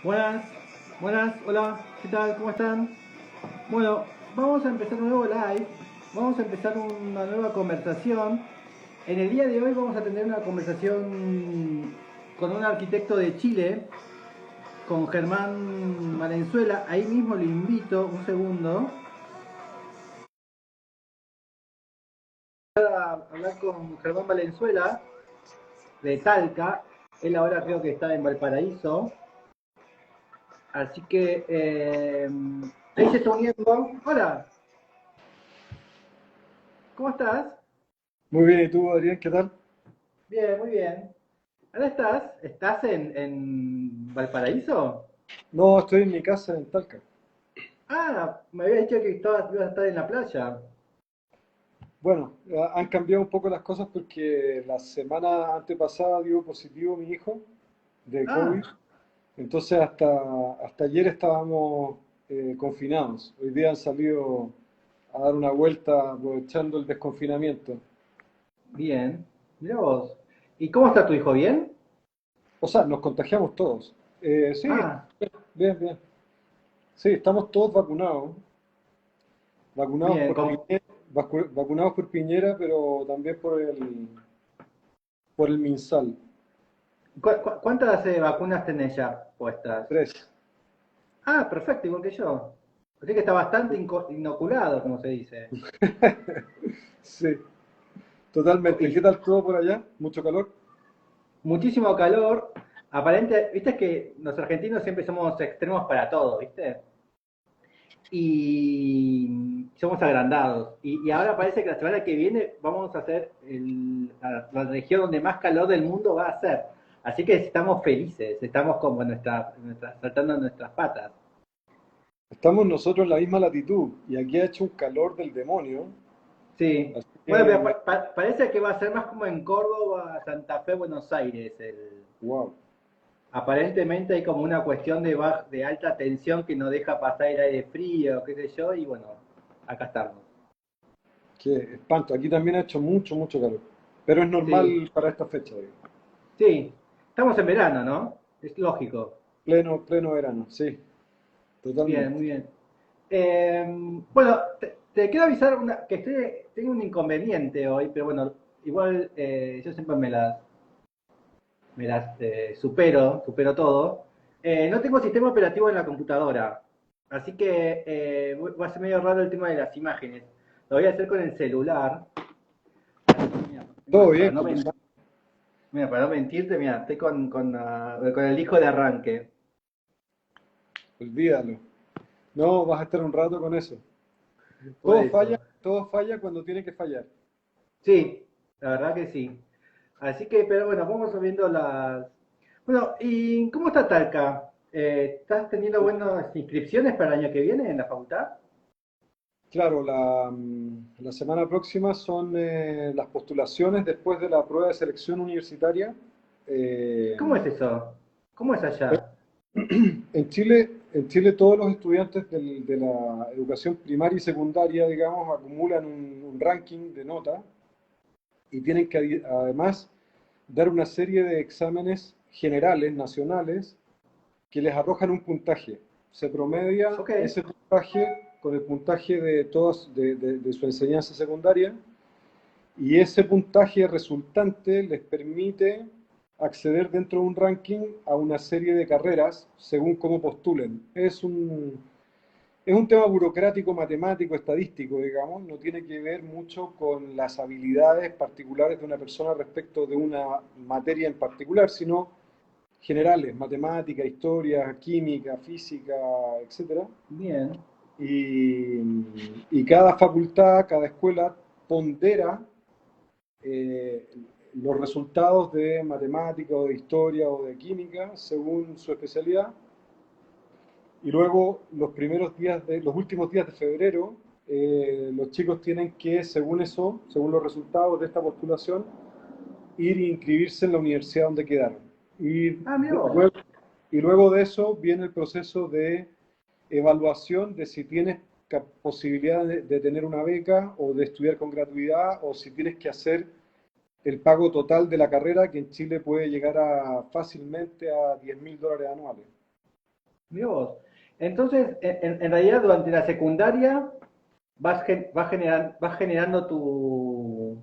Buenas, buenas, hola, ¿qué tal? ¿Cómo están? Bueno, vamos a empezar un nuevo live, vamos a empezar una nueva conversación. En el día de hoy vamos a tener una conversación con un arquitecto de Chile, con Germán Valenzuela. Ahí mismo lo invito, un segundo, a hablar con Germán Valenzuela de Talca. Él ahora creo que está en Valparaíso. Así que ahí se está uniendo. Hola, ¿cómo estás? Muy bien, ¿y tú, Adrián, qué tal? Bien, muy bien. ¿Ahora estás? ¿Estás en Valparaíso? No, estoy en mi casa en Talca. Ah, me había dicho que ibas a estar en la playa. Bueno, han cambiado un poco las cosas porque la semana antepasada dio positivo mi hijo de COVID. Ah, Entonces hasta ayer estábamos confinados. Hoy día han salido a dar una vuelta aprovechando el desconfinamiento. bien. Mira vos. ¿Y cómo está tu hijo? ¿Bien? O sea, nos contagiamos todos. Sí, Ah, bien, bien. Sí, estamos todos vacunados. Vacunados bien. por Piñera, vacunados por Piñera, pero también por el MinSal. ¿Cuántas vacunas tenés ya puestas? Tres. Ah, perfecto, igual que yo. Así que está bastante inoculado, como se dice. Sí, totalmente. ¿Qué Y tal todo por allá? ¿Mucho calor? muchísimo calor. Aparente, viste que los argentinos siempre somos extremos para todo, ¿viste? Y somos agrandados. Y ahora parece que la semana que viene vamos a hacer la región donde más calor del mundo va a ser. Así que estamos felices, estamos como saltando en nuestras patas. Estamos nosotros en la misma latitud y aquí ha hecho un calor del demonio. Sí. Así Bueno, que, pero parece que va a ser más como en Córdoba, Santa Fe, Buenos Aires. wow, Aparentemente hay como una cuestión de alta tensión que no deja pasar el aire frío, qué sé yo, y bueno, acá estamos. qué espanto. Aquí también ha hecho mucho, mucho calor. Pero es Sí, normal para esta fecha, digo. sí. Estamos en verano, ¿no? Es lógico. Pleno, pleno verano, sí, Bien, totalmente. muy bien. Bueno, te quiero avisar que tengo un inconveniente hoy, pero bueno, igual yo siempre me las supero todo. No tengo sistema operativo en la computadora, así que va a ser medio raro el tema de las imágenes. Lo voy a hacer con el celular. Mira, es Todo más, bien, conversando. para no mentirte, mira, estoy con el disco de arranque. Olvídalo. No, vas a estar un rato con eso. Por eso. Todo falla cuando tiene que fallar. Sí, la verdad que sí. Así que, pero bueno, vamos viendo las. Bueno, ¿y cómo está Talca? ¿Estás teniendo buenas inscripciones para el año que viene en la facultad? Claro, la semana próxima son las postulaciones después de la prueba de selección universitaria. Eh, ¿Cómo es eso? ¿Cómo es allá? en Chile todos los estudiantes de la educación primaria y secundaria, digamos, acumulan un ranking de nota y tienen que además dar una serie de exámenes generales, nacionales, que les arrojan un puntaje. Se promedia Ok, ese puntaje con el puntaje de todos de su enseñanza secundaria y ese puntaje resultante les permite acceder dentro de un ranking a una serie de carreras según cómo postulen. Es un tema burocrático, matemático, estadístico, digamos, no tiene que ver mucho con las habilidades particulares de una persona respecto de una materia en particular, sino generales, matemática, historia, química, física, etcétera. bien. Y cada facultad, cada escuela pondera eh, los resultados de matemática o de historia o de química según su especialidad. Y luego los últimos días de febrero, los chicos tienen que, según eso, según los resultados de esta postulación, ir e inscribirse en la universidad donde quedaron. Y, Ah, mira de- vos. luego, y luego de eso viene el proceso de evaluación de si tienes posibilidad de tener una beca o de estudiar con gratuidad o si tienes que hacer el pago total de la carrera que en Chile puede llegar a fácilmente a $10.000 anuales. Mirá vos. Entonces, en realidad, durante la secundaria vas generando tu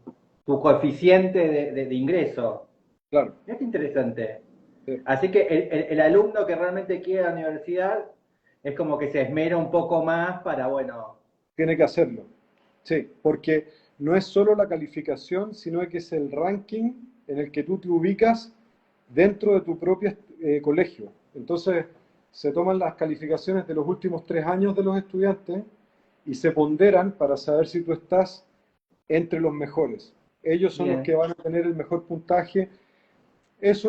coeficiente de ingreso. Claro. Mirá qué interesante. Sí. Así que el alumno que realmente quiere la universidad es como que se esmera un poco más para, bueno, Tiene que hacerlo. Sí, porque no es solo la calificación, sino que es el ranking en el que tú te ubicas dentro de tu propio colegio. Entonces, se toman las calificaciones de los últimos 3 años de los estudiantes y se ponderan para saber si tú estás entre los mejores. Ellos son los bien. que van a tener el mejor puntaje. Es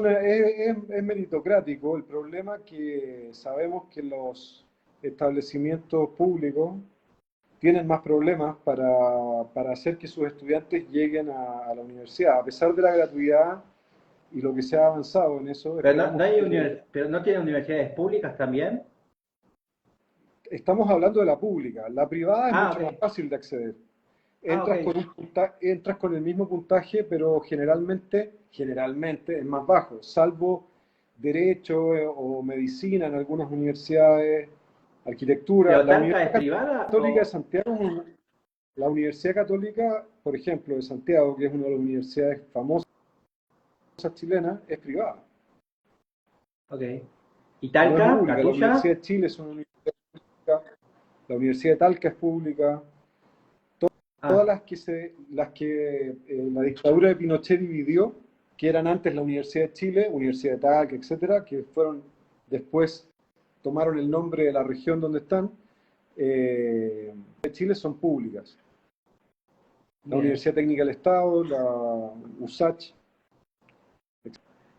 meritocrático. El problema es que sabemos que los establecimientos públicos tienen más problemas para hacer que sus estudiantes lleguen a la universidad. A pesar de la gratuidad y lo que se ha avanzado en eso, Pero no, esperamos que... pero no tiene universidades públicas también. Estamos hablando de la pública. La privada es Ah, mucho más ok. fácil de acceder. Ah, ok. Entras con el mismo puntaje, pero generalmente es más bajo, salvo derecho o medicina en algunas universidades, arquitectura. ¿Pero La Talca es Universidad privada Católica de o...? Santiago, la Universidad Católica, por ejemplo, de Santiago, que es una de las universidades famosas chilenas, es privada, Ok. ¿Y no es Talca, la pública. La tuya? Universidad de Chile es una universidad pública, la Universidad de Talca es pública. Todas Ah, las que la dictadura de Pinochet dividió, que eran antes la Universidad de Chile, Universidad de Talca, etcétera, que fueron después tomaron el nombre de la región donde están, de Chile son públicas. La bien. Universidad Técnica del Estado, la USACH.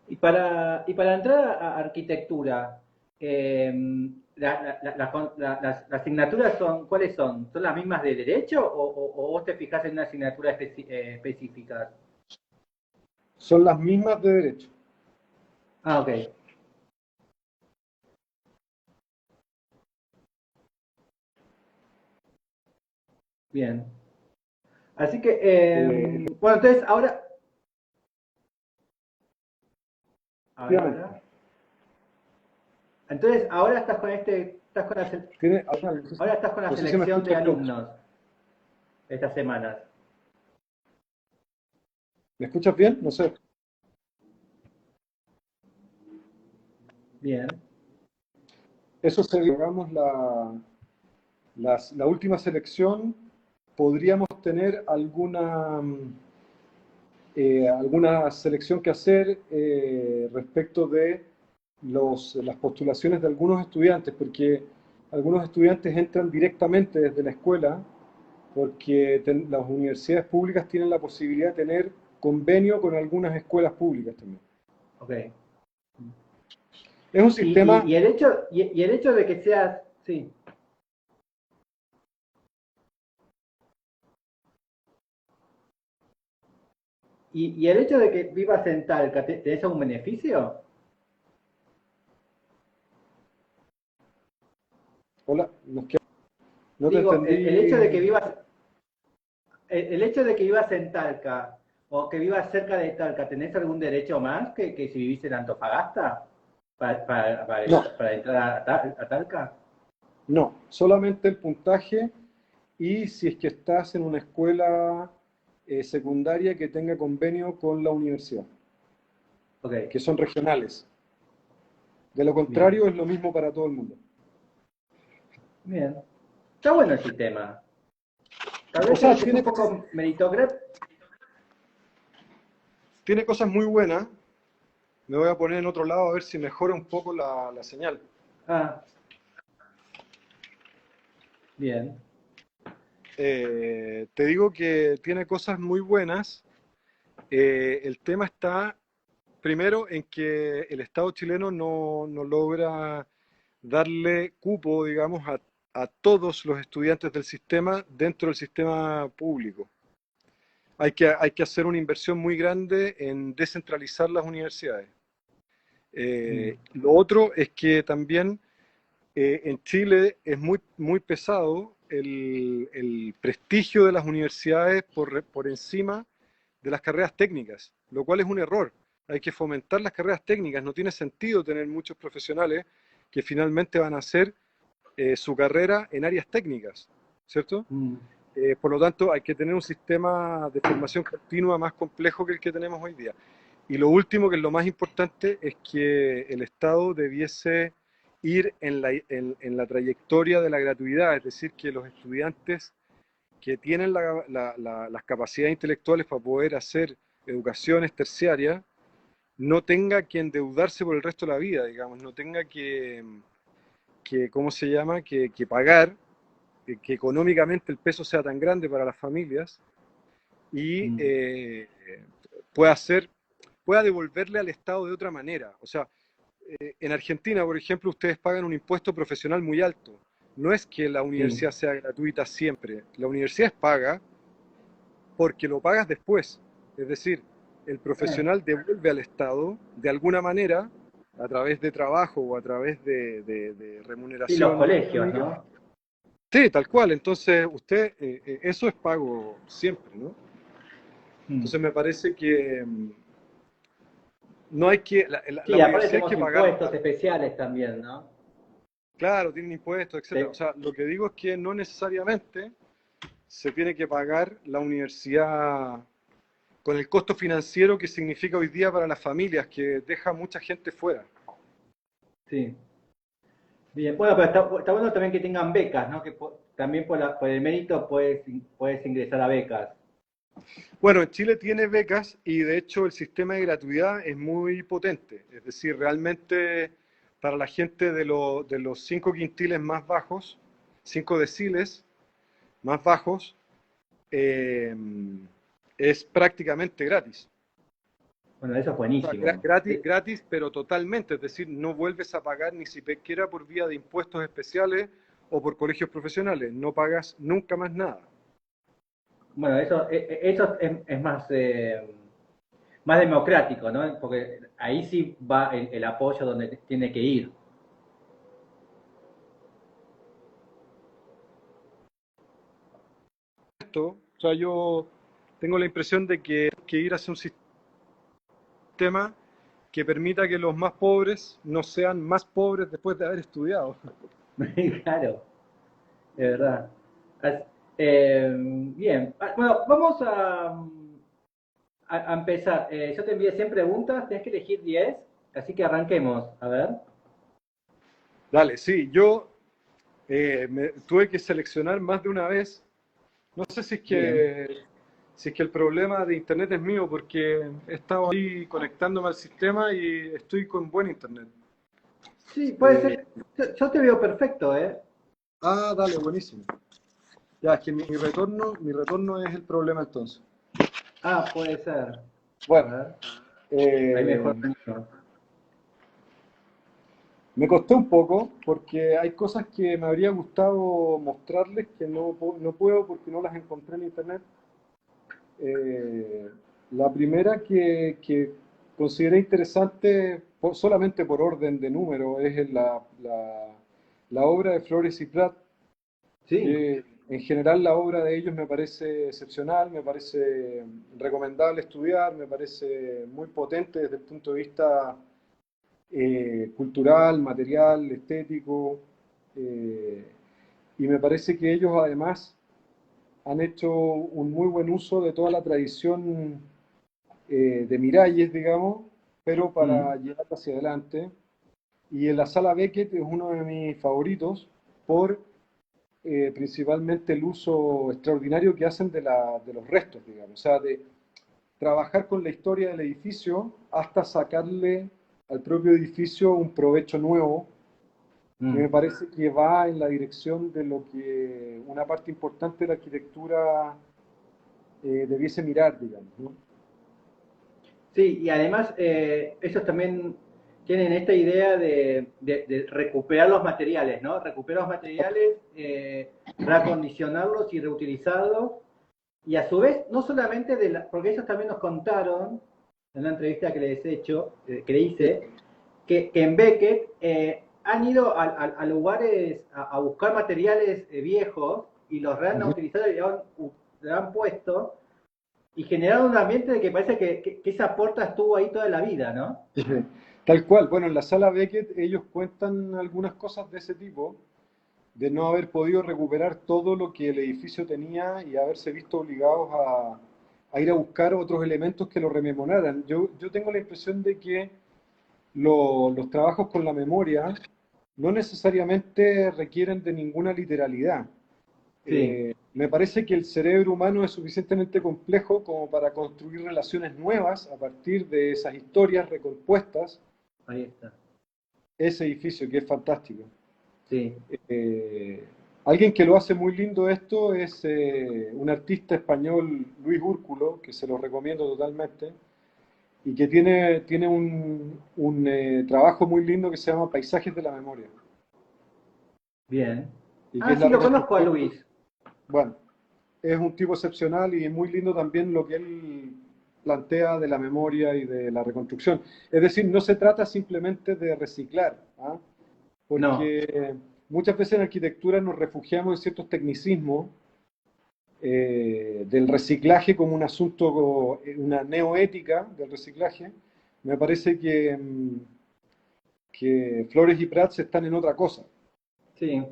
Y para entrar a arquitectura, eh, las asignaturas son, ¿cuáles son? ¿Son las mismas de derecho o vos te fijás en una asignatura específica? Son las mismas de derecho. Ah, ok, bien. Así que, Eh, bueno, entonces ahora, a ver, efectivamente. ahora. Entonces ahora Tiene, ahora estás con la no sé si me selección de escuchas bien. alumnos estas semanas. ¿Me escuchas bien? No sé. Bien, Eso se hagamos la última selección, podríamos tener alguna selección que hacer respecto de las postulaciones de algunos estudiantes, porque algunos estudiantes entran directamente desde la escuela, porque las universidades públicas tienen la posibilidad de tener convenio con algunas escuelas públicas también. ok. Es un sistema, Y el hecho de que seas, sí, y el hecho de que vivas en Talca, ¿tenés algún beneficio? hola, no te Digo, el hecho de entendí. que vivas, el hecho de que vivas en Talca o que vivas cerca de Talca, ¿tenés algún derecho más que si vivís en Antofagasta No, para entrar a Talca? no, solamente el puntaje y si es que estás en una escuela secundaria que tenga convenio con la universidad, Ok, que son regionales. De lo bien, contrario, es lo mismo para todo el mundo. bien. Está bueno el sistema. Tal O vez sea, es un poco meritocrático. tiene cosas muy buenas. Me voy a poner en otro lado a ver si mejora un poco la señal. Ah, bien. Te digo que tiene cosas muy buenas. El tema está, primero, en que el Estado chileno no logra darle cupo, digamos, a todos los estudiantes del sistema dentro del sistema público. Hay que hacer una inversión muy grande en descentralizar las universidades. Mm, Lo otro es que también en Chile es muy pesado el prestigio de las universidades por encima de las carreras técnicas, lo cual es un error. Hay que fomentar las carreras técnicas. No tiene sentido tener muchos profesionales que finalmente van a hacer su carrera en áreas técnicas, ¿cierto? Mm, Por lo tanto, hay que tener un sistema de formación continua más complejo que el que tenemos hoy día. Y lo último, que es lo más importante, es que el Estado debiese ir en la trayectoria de la gratuidad, es decir, que los estudiantes que tienen las capacidades intelectuales para poder hacer educaciones terciarias no tenga que endeudarse por el resto de la vida, digamos, no tenga que ¿cómo se llama?, que pagar, que económicamente el peso sea tan grande para las familias y mm, pueda hacer, pueda devolverle al Estado de otra manera. O sea, en Argentina, por ejemplo, ustedes pagan un impuesto profesional muy alto. No es que la sí, universidad sea gratuita siempre. La universidad es paga porque lo pagas después. Es decir, el eh, profesional devuelve al Estado de alguna manera, a través de trabajo o a través de sí, los remuneración colegios, económica. ¿no? Sí, tal cual. Entonces, usted, eso es pago siempre, ¿no? Mm. Entonces me parece que no hay que, la Sí, aparte universidad hay que tenemos pagarla. impuestos especiales también, ¿no? Claro, tienen impuestos, etcétera. O Te- sea, lo que digo es que no necesariamente se tiene que pagar la universidad con el costo financiero que significa hoy día para las familias, que deja mucha gente fuera. sí. Bien, bueno, pero está bueno también que tengan becas, ¿no? Que también por el mérito puedes ingresar a becas. Bueno, en Chile tiene becas y de hecho el sistema de gratuidad es muy potente. Es decir, realmente para la gente de los 5 quintiles más bajos, 5 deciles más bajos, eh, es prácticamente gratis. Bueno, eso es O sea, buenísimo. gratis, gratis, pero totalmente. Es decir, no vuelves a pagar ni siquiera por vía de impuestos especiales o por colegios profesionales. No pagas nunca más nada. Bueno, eso es más democrático, ¿no? Porque ahí sí va el apoyo donde tiene que ir. O sea, yo tengo la impresión de que ir hacia un sistema que permita que los más pobres no sean más pobres después de haber estudiado. Claro, de verdad. As- bien, bueno, vamos a empezar. Yo te envié 100 preguntas, tienes que elegir 10, así que arranquemos. A ver. Dale, sí, yo tuve que seleccionar más de una vez. No sé Bien. si es que el problema de internet es mío, porque he estado ahí conectándome al sistema y estoy con buen internet. Sí, puede Eh, ser. Yo te veo perfecto, ¿eh? dale, buenísimo. Ya, es que mi retorno es el problema entonces. Ah, puede ser. A Bueno, ver. Ahí eh, mejor. me costó un poco porque hay cosas que me habría gustado mostrarles que no puedo porque no las encontré en internet. Eh, la primera que consideré interesante solamente por orden de número es la obra de Flores y Prat, Sí. que en general la obra de ellos me parece excepcional, me parece recomendable estudiar, me parece muy potente desde el punto de vista cultural, material, estético, eh, y me parece que ellos además han hecho un muy buen uso de toda la tradición de Miralles, digamos, pero Mm. para llevarla hacia adelante. Y en la sala Beckett es uno de mis favoritos por principalmente el uso extraordinario que hacen de los restos, digamos, o sea, de trabajar con la historia del edificio hasta sacarle al propio edificio un provecho nuevo, que me Mm. parece que va en la dirección de lo que una parte importante de la arquitectura debiese mirar, digamos, ¿no? Sí, y además ellos también tienen esta idea de recuperar los materiales, ¿no? Recuperar los materiales, reacondicionarlos y reutilizarlos. Y a su vez, no solamente porque ellos también nos contaron en una entrevista que les he hecho, que le hice, que en Beckett han ido a lugares a buscar materiales viejos y los han Ujú. utilizado y le han puesto y generado un ambiente de que parece que esa puerta estuvo ahí toda la vida, ¿no? Tal cual. Bueno, en la sala Beckett ellos cuentan algunas cosas de ese tipo, de no haber podido recuperar todo lo que el edificio tenía y haberse visto obligados a ir a buscar otros elementos que lo rememoraran. Yo tengo la impresión de que los trabajos con la memoria no necesariamente requieren de ninguna literalidad. Sí, Me parece que el cerebro humano es suficientemente complejo como para construir relaciones nuevas a partir de esas historias recompuestas, ahí está. ese edificio que es fantástico. Sí. Eh, Alguien que lo hace muy lindo esto es un artista español, Luis Úrculo, que se lo recomiendo totalmente, y que tiene un trabajo muy lindo que se llama Paisajes de la Memoria, Bien. y que Ah, es sí, la lo conozco a reconstrucción. Luis. Bueno, es un tipo excepcional y es muy lindo también lo que él plantea de la memoria y de la reconstrucción. Es decir, no se trata simplemente de reciclar, ¿ah? No, Porque muchas veces en arquitectura nos refugiamos en ciertos tecnicismos del reciclaje como un asunto, una neoética del reciclaje. Me parece que Flores y Prats están en otra cosa. sí.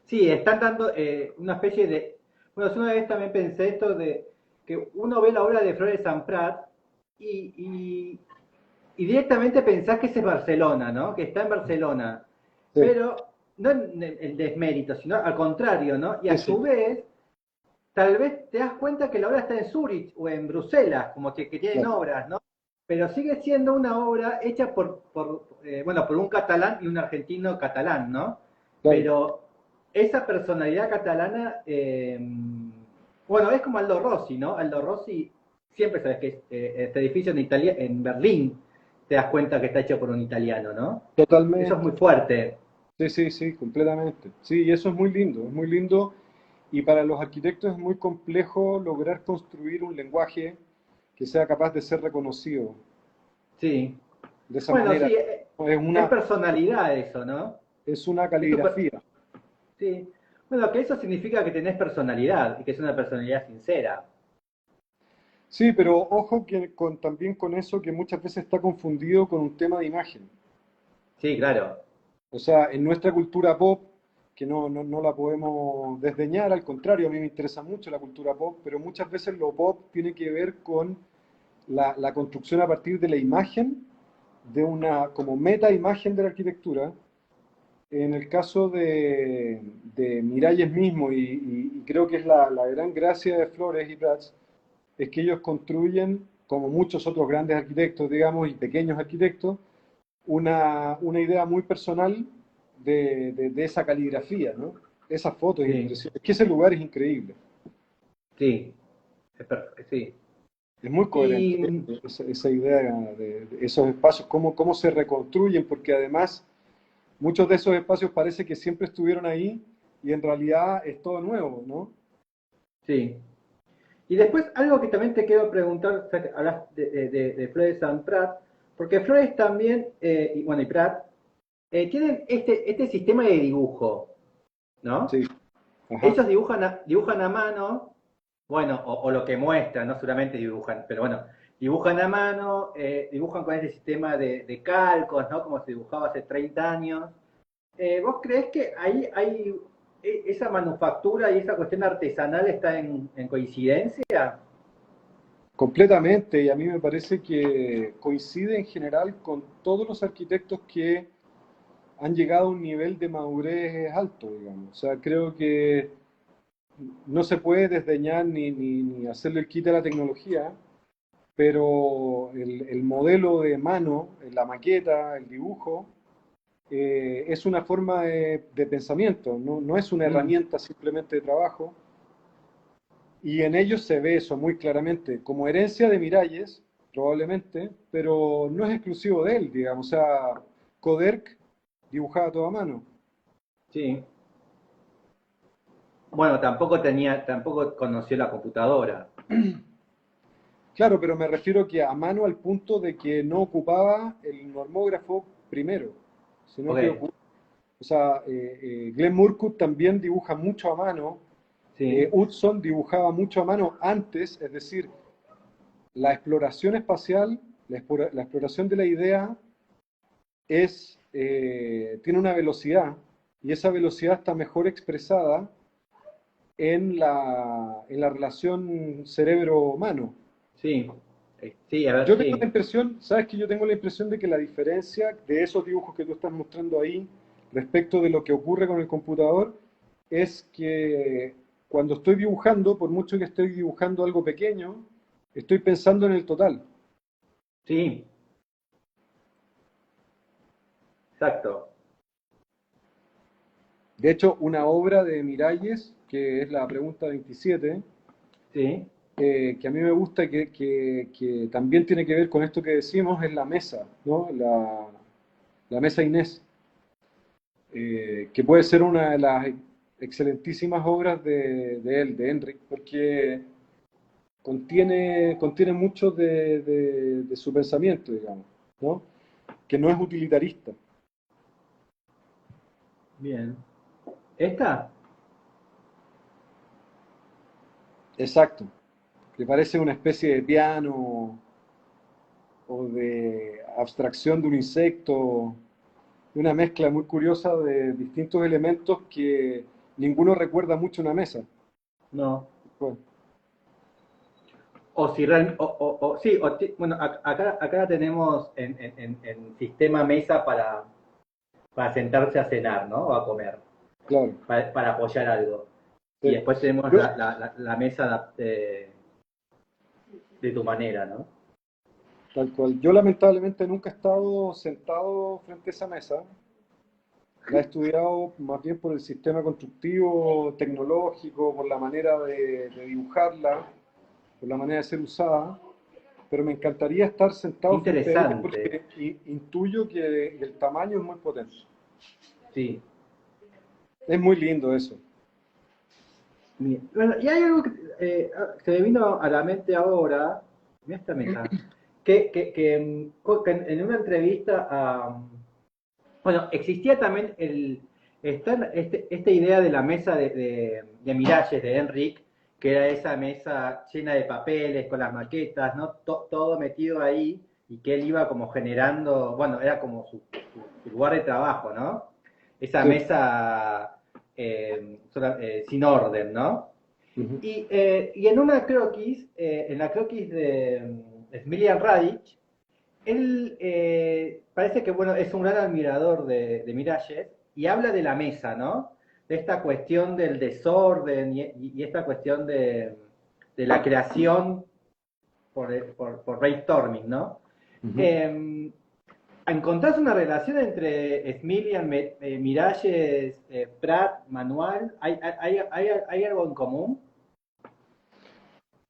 Sí, están dando una especie de... Bueno, yo una vez también pensé esto de que uno ve la obra de Flores Samprat y, y, y directamente pensás que ese es Barcelona, ¿no? Que está en Barcelona. Sí, Pero no en el desmérito, sino al contrario, ¿no? Y sí, a sí, su vez, tal vez te das cuenta que la obra está en Zúrich o en Bruselas, como que tienen claro, obras, ¿no? Pero sigue siendo una obra hecha bueno, por un catalán y un argentino catalán, ¿no? claro. Pero esa personalidad catalana, bueno, es como Aldo Rossi, ¿no? Aldo Rossi, siempre sabes que este edificio en Italia, en Berlín, te das cuenta que está hecho por un italiano, ¿no? Eso es muy Totalmente. fuerte. Sí, sí, sí, completamente. Sí, y eso es muy lindo, es muy lindo. Y para los arquitectos es muy complejo lograr construir un lenguaje que sea capaz de ser reconocido Sí. de esa Bueno, manera. sí, es Una, personalidad eso, ¿no? es una Es tu per- caligrafía. sí. Bueno, que eso significa que tenés personalidad y que es una personalidad sincera. Sí, pero ojo que también con eso que muchas veces está confundido con un tema de imagen. Sí, claro. O sea, en nuestra cultura pop, que no la podemos desdeñar, al contrario, a mí me interesa mucho la cultura pop, pero muchas veces lo pop tiene que ver con la construcción a partir de la imagen, de una como meta imagen de la arquitectura. En el caso de Miralles mismo, y creo que es la gran gracia de Flores y Prats, es que ellos construyen, como muchos otros grandes arquitectos, digamos, y pequeños arquitectos, una idea muy personal de esa caligrafía, ¿no? Esa foto es Sí, impresionante. Es que ese lugar es increíble. sí, sí. Es muy Y coherente esa idea de esos espacios, cómo se reconstruyen, porque además muchos de esos espacios parece que siempre estuvieron ahí y en realidad es todo nuevo, ¿no? sí. Y después algo que también te quiero preguntar, ya que hablas de Flores and Prat, porque Flores también, y bueno, y Prat, tienen este sistema de dibujo, ¿no? Sí, ajá. Ellos dibujan a mano, bueno, o lo que muestran, no solamente dibujan, pero bueno, dibujan a mano, dibujan con este sistema de calcos, ¿no? Como se dibujaba hace 30 años. ¿Vos creés que ahí hay esa manufactura y esa cuestión artesanal está en coincidencia? Completamente, y a mí me parece que coincide en general con todos los arquitectos que han llegado a un nivel de madurez alto, digamos. O sea, creo que no se puede desdeñar ni hacerle el quite a la tecnología, pero el modelo de mano, la maqueta, el dibujo, es una forma de pensamiento, no es una Mm, herramienta simplemente de trabajo. Y en ellos se ve eso muy claramente, como herencia de Miralles, probablemente, pero no es exclusivo de él, digamos. O sea, Coderc dibujaba todo a mano. sí. Bueno, tampoco conoció la computadora. Claro, pero me refiero que a mano al punto de que no ocupaba el normógrafo primero, sino que Ok, o sea, Glenn Murcutt también dibuja mucho a mano, sí, Hudson dibujaba mucho a mano antes, es decir, la exploración espacial, la exploración de la idea tiene una velocidad y esa velocidad está mejor expresada en la relación cerebro-humano. Sí, sí, a ver, Yo tengo la sí, impresión, sabes que yo tengo la impresión de que la diferencia de esos dibujos que tú estás mostrando ahí respecto de lo que ocurre con el computador es que cuando estoy dibujando, por mucho que estoy dibujando algo pequeño, estoy pensando en el total. sí, exacto, De hecho, una obra de Miralles, que es la pregunta 27, sí, que a mí me gusta, que también tiene que ver con esto que decimos, es la mesa, ¿no? La mesa Inés, que puede ser una de las excelentísimas obras de él, de Enric, porque contiene mucho de su pensamiento, digamos, ¿no? Que no es utilitarista. bien. ¿Esta? Exacto. Que parece una especie de piano o de abstracción de un insecto, una mezcla muy curiosa de distintos elementos que ninguno recuerda mucho una mesa. No. Bueno, O si real, sí, bueno, acá la tenemos en sistema mesa para sentarse a cenar, ¿no? O a comer, claro. para apoyar algo. Y Sí. después tenemos Yo, la mesa de tu manera, ¿no? tal cual. Yo lamentablemente nunca he estado sentado frente a esa mesa. La he estudiado más bien por el sistema constructivo, tecnológico, por la manera de dibujarla, por la manera de ser usada, pero me encantaría estar Qué sentado frente a ella interesante, porque intuyo que el tamaño es muy potente. sí. Es muy lindo eso. Bien. Bueno, y hay algo que se me vino a la mente ahora, mira esta mesa, que en una entrevista a, bueno, existía también esta idea de la mesa de Miralles, de Enric, que era esa mesa llena de papeles, con las maquetas, ¿no? Todo metido ahí, y que él iba como generando, bueno, era como su lugar de trabajo, ¿no? Esa Sí. mesa sin orden, ¿no? Ujú. Y en una croquis, en la croquis de Smiljan Radic, él parece que bueno, es un gran admirador de Miralles y habla de la mesa, ¿no? De esta cuestión del desorden y esta cuestión de la creación por brainstorming, ¿no? Ujú. Eh, ¿Encontrás una relación entre Smilian, Miralles, Prat, Manuel? ¿Hay algo en común?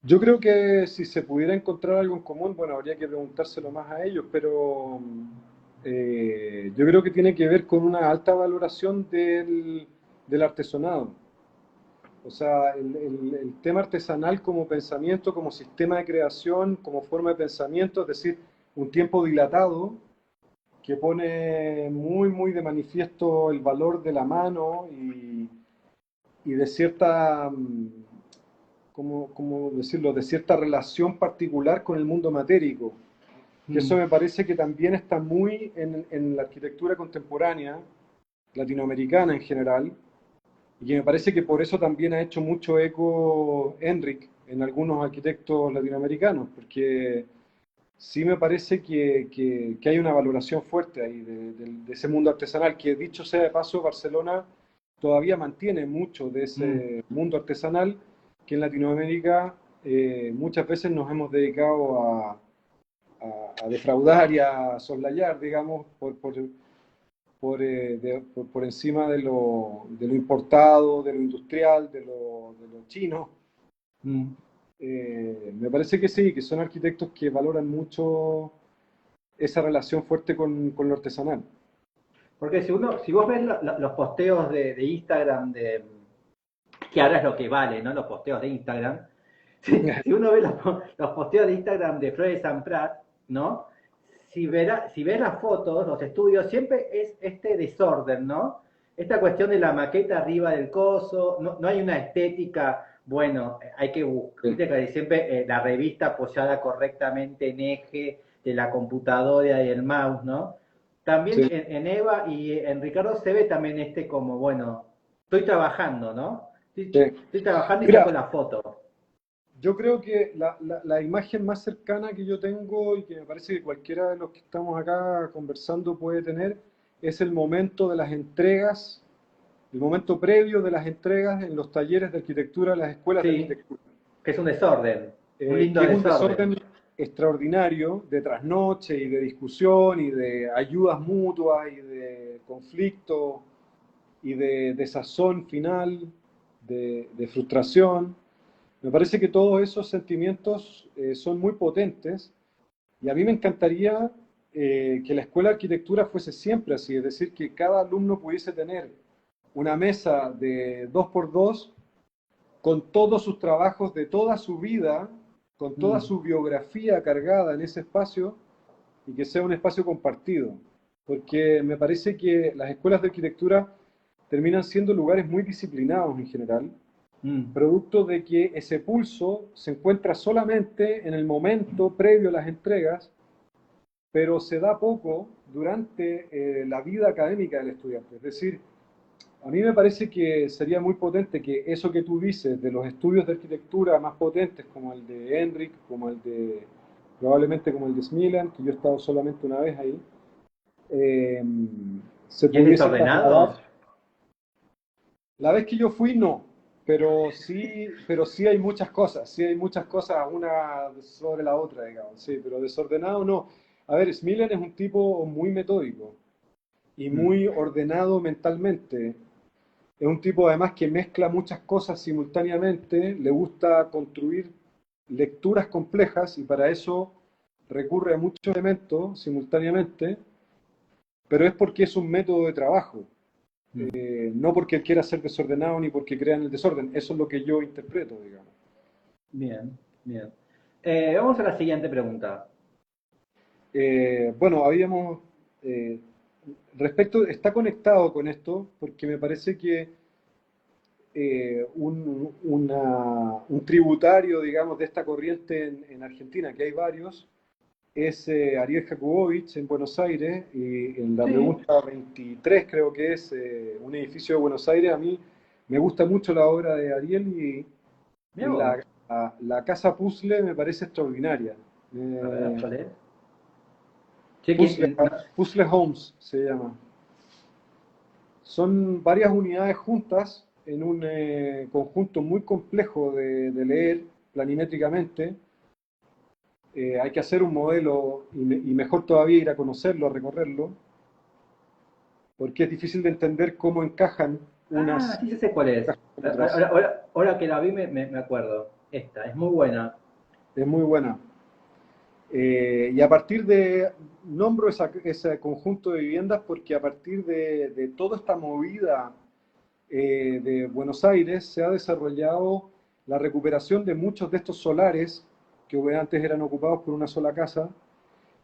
Yo creo que si se pudiera encontrar algo en común, bueno, habría que preguntárselo más a ellos, pero yo creo que tiene que ver con una alta valoración del artesonado. O sea, el tema artesanal como pensamiento, como sistema de creación, como forma de pensamiento, es decir, un tiempo dilatado que pone muy, muy de manifiesto el valor de la mano y de cierta, ¿cómo decirlo?, de cierta relación particular con el mundo matérico. Que eso Mm, me parece que también está muy en la arquitectura contemporánea, latinoamericana en general, y que me parece que por eso también ha hecho mucho eco Enric en algunos arquitectos latinoamericanos, porque sí me parece que hay una valoración fuerte ahí de ese mundo artesanal, que dicho sea de paso, Barcelona todavía mantiene mucho de mm, ese mundo artesanal que en Latinoamérica muchas veces nos hemos dedicado a defraudar y a soslayar, digamos, por encima de lo importado, de lo industrial, de lo chino. mm. Me parece que sí, que son arquitectos que valoran mucho esa relación fuerte con lo artesanal. Porque si vos ves los posteos de Instagram, que ahora es lo que vale, ¿no? Los posteos de Instagram. Si uno ve los posteos de Instagram de Flores Prat, ¿no? Si ves las fotos, los estudios, siempre es este desorden, ¿no? Esta cuestión de la maqueta arriba del coso, no hay una estética, bueno, hay que buscar, Sí, viste que siempre la revista apoyada correctamente en eje de la computadora y el mouse, ¿no? también Sí, en Eva y en Ricardo se ve también como, bueno, estoy trabajando, ¿no? sí. Estoy trabajando y saco Mira, la foto. yo creo que la imagen más cercana que yo tengo y que me parece que cualquiera de los que estamos acá conversando puede tener es el momento de las entregas, el momento previo de las entregas en los talleres de arquitectura, las escuelas de Sí, arquitectura, que es un desorden, un que lindo es un desorden. desorden extraordinario de trasnoche y de discusión y de ayudas mutuas y de conflicto y de desazón final, de frustración. Me parece que todos esos sentimientos son muy potentes y a mí me encantaría que la escuela de arquitectura fuese siempre así, es decir, que cada alumno pudiese tener una mesa de 2x2 con todos sus trabajos de toda su vida, con toda Mm, su biografía cargada en ese espacio y que sea un espacio compartido. Porque me parece que las escuelas de arquitectura terminan siendo lugares muy disciplinados en general, mm. producto de que ese pulso se encuentra solamente en el momento previo a las entregas, pero se da poco durante la vida académica del estudiante. Es decir, a mí me parece que sería muy potente que eso que tú dices de los estudios de arquitectura más potentes, como el de Enric, como el de, probablemente como el de Smilan, que yo he estado solamente una vez ahí, eh, se ¿Y es pudiese trasladar. desordenado? La vez que yo fui, no, pero sí hay muchas cosas, sí hay muchas cosas una sobre la otra, digamos, sí, pero desordenado no. A ver, Smilan es un tipo muy metódico y Mm, muy ordenado mentalmente. Es un tipo además que mezcla muchas cosas simultáneamente, le gusta construir lecturas complejas y para eso recurre a muchos elementos simultáneamente, pero es porque es un método de trabajo, mm. no porque él quiera ser desordenado ni porque crea en el desorden. Eso es lo que yo interpreto, digamos. Bien, bien. Vamos a la siguiente pregunta. Bueno, habíamos, eh, está conectado con esto porque me parece que un tributario, digamos, de esta corriente en Argentina, que hay varios, es Ariel Jakubowicz en Buenos Aires, y en la Sí, pregunta 23 creo que es un edificio de Buenos Aires. A mí me gusta mucho la obra de Ariel y mira vos. la casa puzzle me parece extraordinaria. A ver, Eh, ¿cuál es? Che, puzzle, Puzzle Homes se llama. Son varias unidades juntas en un conjunto muy complejo de leer planimétricamente. Hay que hacer un modelo y mejor todavía ir a conocerlo, a recorrerlo, porque es difícil de entender cómo encajan Ah, unas sí, ya sé cuál es. con otras. Ahora que la vi me acuerdo. Esta, es muy buena. Es muy buena. Y a partir de, nombro ese conjunto de viviendas porque a partir de toda esta movida de Buenos Aires se ha desarrollado la recuperación de muchos de estos solares que antes eran ocupados por una sola casa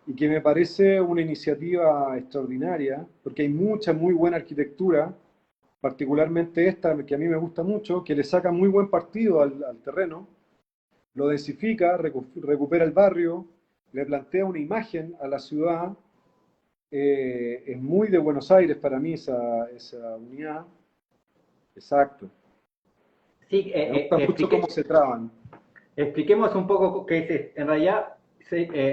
y que me parece una iniciativa extraordinaria porque hay mucha muy buena arquitectura, particularmente esta que a mí me gusta mucho, que le saca muy buen partido al terreno, lo densifica, recupera el barrio, le plantea una imagen a la ciudad. Es muy de Buenos Aires para mí esa unidad. Exacto. Sí, Me gusta mucho cómo se traban. expliquemos un poco qué es esto. En realidad,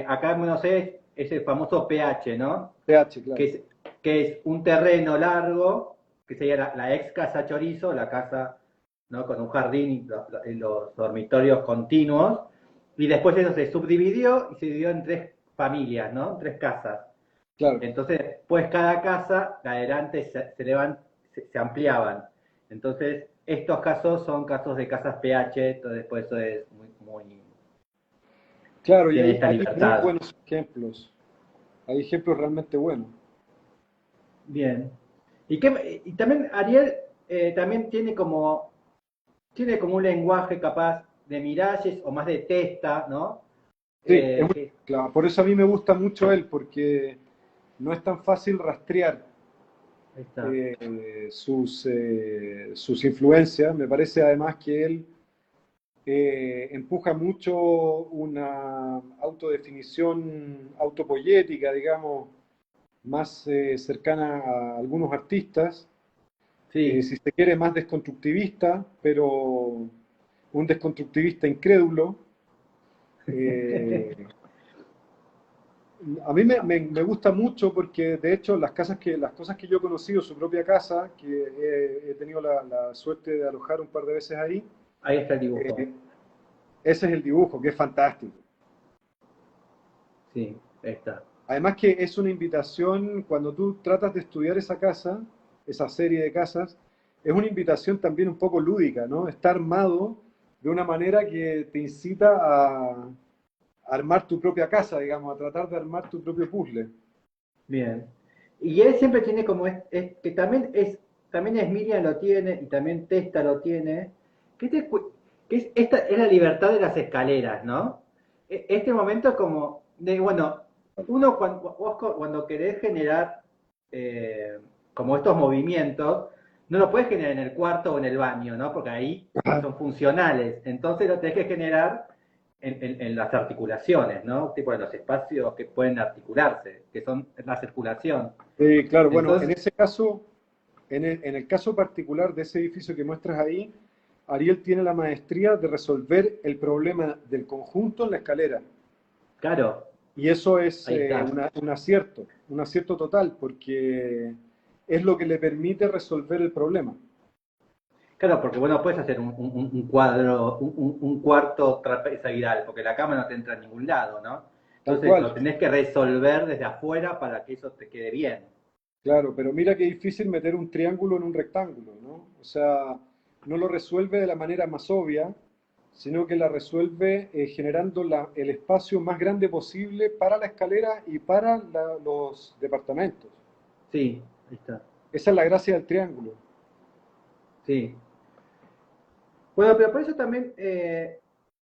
acá en Buenos Aires es el famoso PH, ¿no? PH, Que claro. es, que es un terreno largo, que sería la ex casa Chorizo, la casa, ¿no? Con un jardín y los dormitorios continuos. Y después eso se subdividió y se dividió en tres familias, ¿no? Tres casas. Claro, Entonces, pues cada casa, la adelante se ampliaban. Entonces, estos casos son casos de casas PH, entonces por eso es muy, claro, y tiene esta hay muy libertad. buenos ejemplos. Hay ejemplos realmente buenos. Bien. Y también Ariel también tiene como un lenguaje capaz de miralles o más de testa, ¿no? Sí, es muy Que claro. Por eso a mí me gusta mucho él, porque no es tan fácil rastrear ahí está. sus influencias. Me parece además que él empuja mucho una autodefinición autopoyética, digamos, más cercana a algunos artistas, Sí. si se quiere más desconstructivista, pero un desconstructivista incrédulo. Eh, a mí me gusta mucho porque de hecho las cosas que yo he conocido, su propia casa, que he tenido la suerte de alojar un par de veces ahí, Ahí está el dibujo. eh, ese es el dibujo, que es fantástico. Sí, ahí está. Además que es una invitación, cuando tú tratas de estudiar esa casa, esa serie de casas, es una invitación también un poco lúdica, ¿no? Está armado de una manera que te incita a armar tu propia casa, digamos, a tratar de armar tu propio puzzle. Bien. Y él siempre tiene como que también es Miriam lo tiene y también Testa lo tiene, que, que es, esta es la libertad de las escaleras, ¿no? Este momento como de, bueno, uno cuando querés generar como estos movimientos, no lo puedes generar en el cuarto o en el baño, ¿no? Porque ahí Ajá. son funcionales. Entonces lo tenés que generar en las articulaciones, ¿no? Tipo en los espacios que pueden articularse, que son la circulación. Claro, bueno, en Entonces, ese caso, en el caso particular de ese edificio que muestras ahí, Ariel tiene la maestría de resolver el problema del conjunto en la escalera. claro, Y eso es ahí está. un acierto total, porque es lo que le permite resolver el problema. Claro, porque vos no puedes hacer un cuadro, un cuarto trapezoidal, porque la cama no te entra en ningún lado, ¿no? Tal Entonces cual, lo tenés que resolver desde afuera para que eso te quede bien. claro, pero mira qué difícil meter un triángulo en un rectángulo, ¿no? O sea, no lo resuelve de la manera más obvia, sino que la resuelve generando el espacio más grande posible para la escalera y para los departamentos. Sí, ahí está. Esa es la gracia del triángulo. Sí. Bueno, pero por eso también,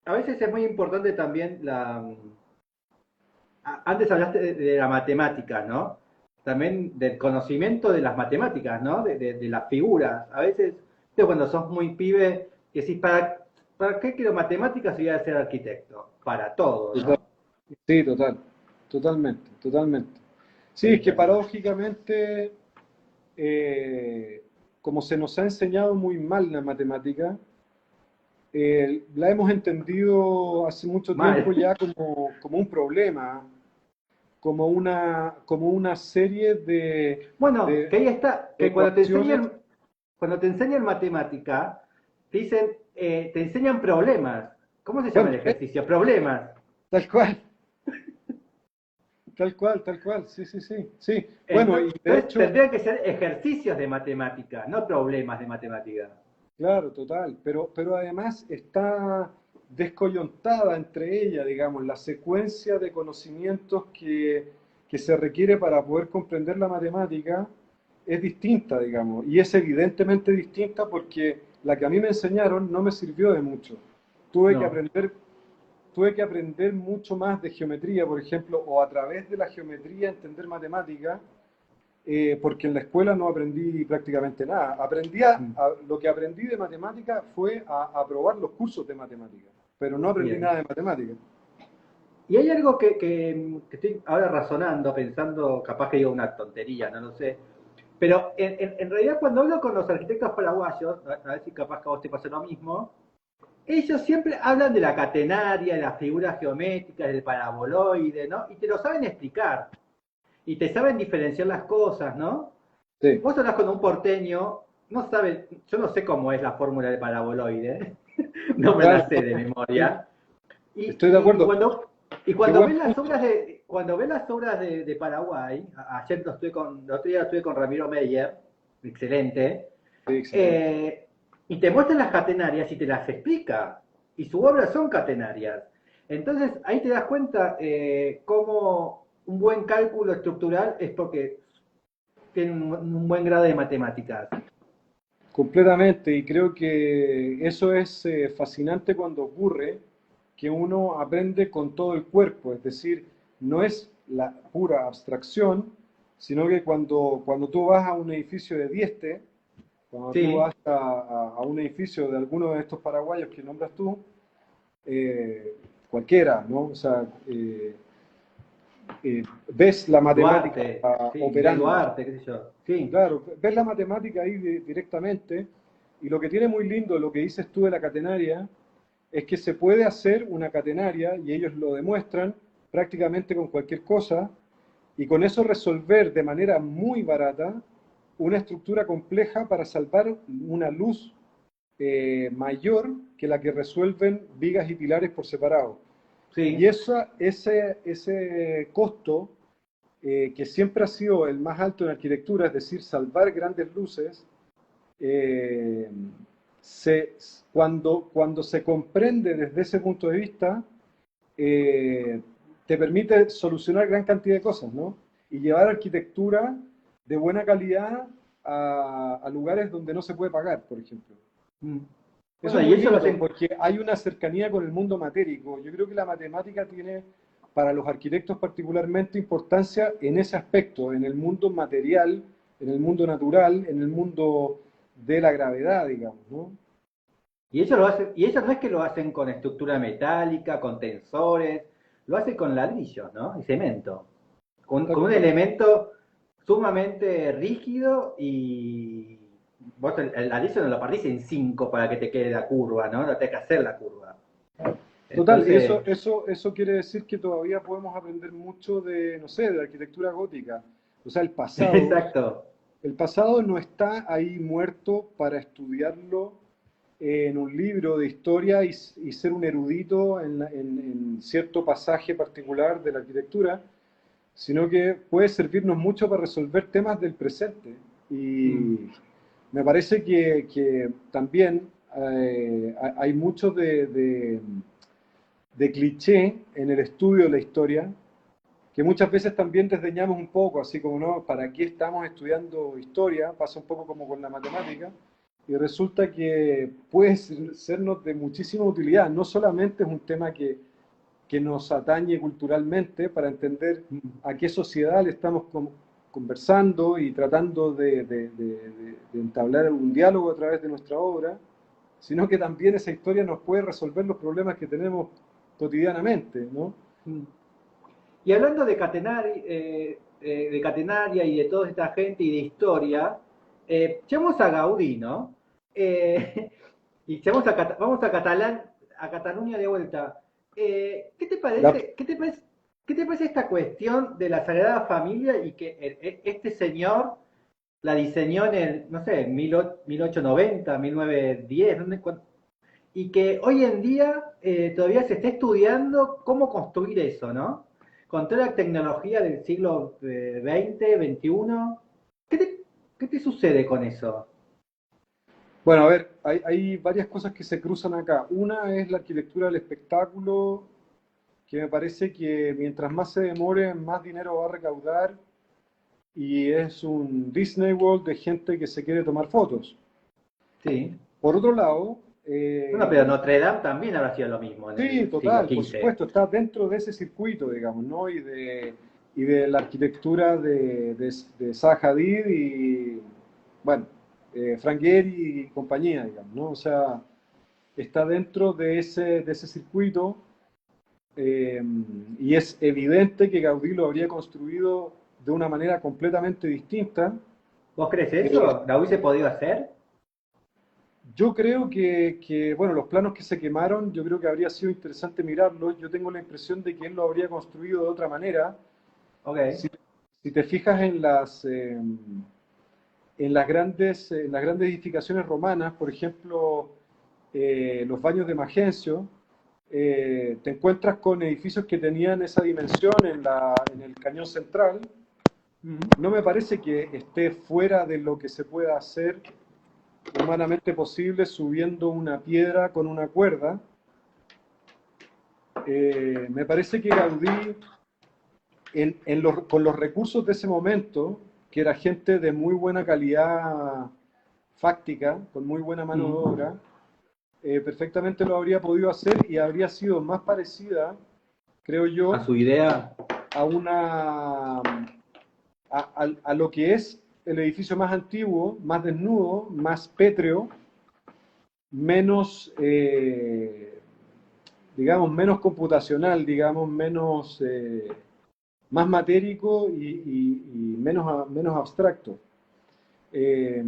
a veces es muy importante también antes hablaste de la matemática, ¿no? También del conocimiento de las matemáticas, ¿no? De las figuras. A veces, cuando sos muy pibe, decís, ¿para qué quiero matemáticas si voy a ser arquitecto? Para todo, Total. ¿no? Sí, total, totalmente, totalmente. Sí, Ahí es que está, Nicolás. paradójicamente, eh, como se nos ha enseñado muy mal la matemática, la hemos entendido hace mucho tiempo Mal. ya como un problema, como una serie Bueno, que ahí está, de que ecuaciones, cuando te enseñan matemática, te dicen, te enseñan problemas. ¿Cómo se llama bueno, el ejercicio? Problemas. tal cual, tal cual, tal cual, sí, sí, sí, sí. Bueno, y de Entonces hecho, tendrían que ser ejercicios de matemática, no problemas de matemática. claro, total, pero además está descoyuntada entre ellas, digamos, la secuencia de conocimientos que se requiere para poder comprender la matemática es distinta, digamos, y es evidentemente distinta porque la que a mí me enseñaron no me sirvió de mucho. Tuve que No, aprender, tuve que aprender mucho más de geometría, por ejemplo, o a través de la geometría entender matemática porque en la escuela no aprendí prácticamente nada. Lo que aprendí de matemática fue a aprobar los cursos de matemática, pero no aprendí bien. nada de matemática. Y hay algo que estoy ahora razonando, pensando, capaz que digo una tontería, no lo sé, pero en realidad cuando hablo con los arquitectos paraguayos, a ver si capaz que a vos te pasa lo mismo, ellos siempre hablan de la catenaria, de las figuras geométricas, del paraboloide, ¿no? Y te lo saben explicar, y te saben diferenciar las cosas, ¿no? Sí, Vos hablas con un porteño, no sabe, yo no sé cómo es la fórmula del paraboloide, no me claro, la sé de estoy, memoria. Y, estoy de y, y acuerdo. cuando, y Qué cuando buen ves las punto. obras de Paraguay, ayer el otro día estuve con Ramiro Meyer, excelente, Sí, excelente. eh, y te muestran las catenarias y te las explica. Y sus obras son catenarias. Entonces ahí te das cuenta cómo un buen cálculo estructural es porque tiene un buen grado de matemáticas. Completamente, y creo que eso es fascinante cuando ocurre que uno aprende con todo el cuerpo, es decir, no es la pura abstracción, sino que cuando tú vas a un edificio de Dieste, cuando tú Sí, vas a un edificio de alguno de estos paraguayos que nombras tú, cualquiera, ¿no? O sea, ves la matemática Duarte, sí, Miguel operando. Duarte, qué sé yo. Sí, Claro, ves la matemática ahí directamente, y lo que tiene muy lindo lo que dices tú de la catenaria es que se puede hacer una catenaria, y ellos lo demuestran prácticamente con cualquier cosa, y con eso resolver de manera muy barata una estructura compleja para salvar una luz mayor que la que resuelven vigas y pilares por separado. Y sí. ese costo, que siempre ha sido el más alto en arquitectura, es decir, salvar grandes luces, eh, se, cuando se comprende desde ese punto de vista, eh, te permite solucionar gran cantidad de cosas, ¿no? Y llevar arquitectura de buena calidad a lugares donde no se puede pagar, por ejemplo. Mm. Eso Bueno, es y muy eso lo lindo hacen. porque hay una cercanía con el mundo matérico. Yo creo que la matemática tiene para los arquitectos particularmente importancia en ese aspecto, en el mundo material, en el mundo natural, en el mundo de la gravedad, digamos, ¿no? Y ellos lo hacen, y ellos no es que lo hacen con estructura metálica, con tensores, lo hacen con ladrillos, ¿no? Y cemento. Con un Totalmente. elemento sumamente rígido y vos el ladrillo no lo partís en cinco para que te quede la curva, ¿no? No tenés que hacer la curva. Total, y Entonces, eso quiere decir que todavía podemos aprender mucho de, no sé, de la arquitectura gótica. O sea, exacto. el pasado no está ahí muerto para estudiarlo en un libro de historia y ser un erudito en cierto pasaje particular de la arquitectura, sino que puede servirnos mucho para resolver temas del presente. Mm. Y me parece que también hay mucho de cliché en el estudio de la historia, que muchas veces también desdeñamos un poco, así como, ¿no? ¿Para qué estamos estudiando historia? Pasa un poco como con la matemática, y resulta que puede sernos de muchísima utilidad. No solamente es un tema que nos atañe culturalmente para entender Mm. a qué sociedad le estamos conversando y tratando de entablar un diálogo a través de nuestra obra, sino que también esa historia nos puede resolver los problemas que tenemos cotidianamente, ¿no? Mm. Y hablando de Catenaria y de toda esta gente y de historia, llegamos a Gaudí, ¿no? Y vamos a Cataluña de vuelta. ¿Qué te La, parece, qué te parece esta cuestión de la Sagrada Familia y que este señor la diseñó en el, no sé, 1890, 1910, y que hoy en día todavía se está estudiando cómo construir eso, ¿no? Con toda la tecnología del siglo XX, XXI. ¿Qué te, ¿Qué te sucede con eso? bueno, a ver, hay varias cosas que se cruzan acá. Una es la arquitectura del espectáculo, que me parece que mientras más se demore, más dinero va a recaudar, y es un Disney World de gente que se quiere tomar fotos. Sí. Por otro lado, Bueno, pero Notre Dame también habrá sido lo mismo en sí, el siglo total, por XV. supuesto, está dentro de ese circuito, digamos, ¿no? Y de la arquitectura de Zaha Hadid y, bueno, Frank Gehry y compañía, digamos, ¿no? O sea, está dentro de ese circuito, eh, y es evidente que Gaudí lo habría construido de una manera completamente distinta. ¿Vos crees Eh, eso? ¿La hubiese podido hacer? yo creo bueno, los planos que se quemaron, yo creo que habría sido interesante mirarlos. Yo tengo la impresión de que él lo habría construido de otra manera. Ok. Si, si te fijas en las grandes edificaciones romanas, por ejemplo, los baños de Magencio, te encuentras con edificios que tenían esa dimensión en el cañón central. Ujú. No me parece que esté fuera de lo que se pueda hacer humanamente posible subiendo una piedra con una cuerda. Me parece que Gaudí, con los recursos de ese momento, que era gente de muy buena calidad fáctica, con muy buena mano de Mm. obra, perfectamente lo habría podido hacer, y habría sido más parecida, creo A yo, su idea. a a lo que es el edificio más antiguo, más desnudo, más pétreo, menos, digamos, menos computacional, digamos, menos, más matérico y menos abstracto. Eh,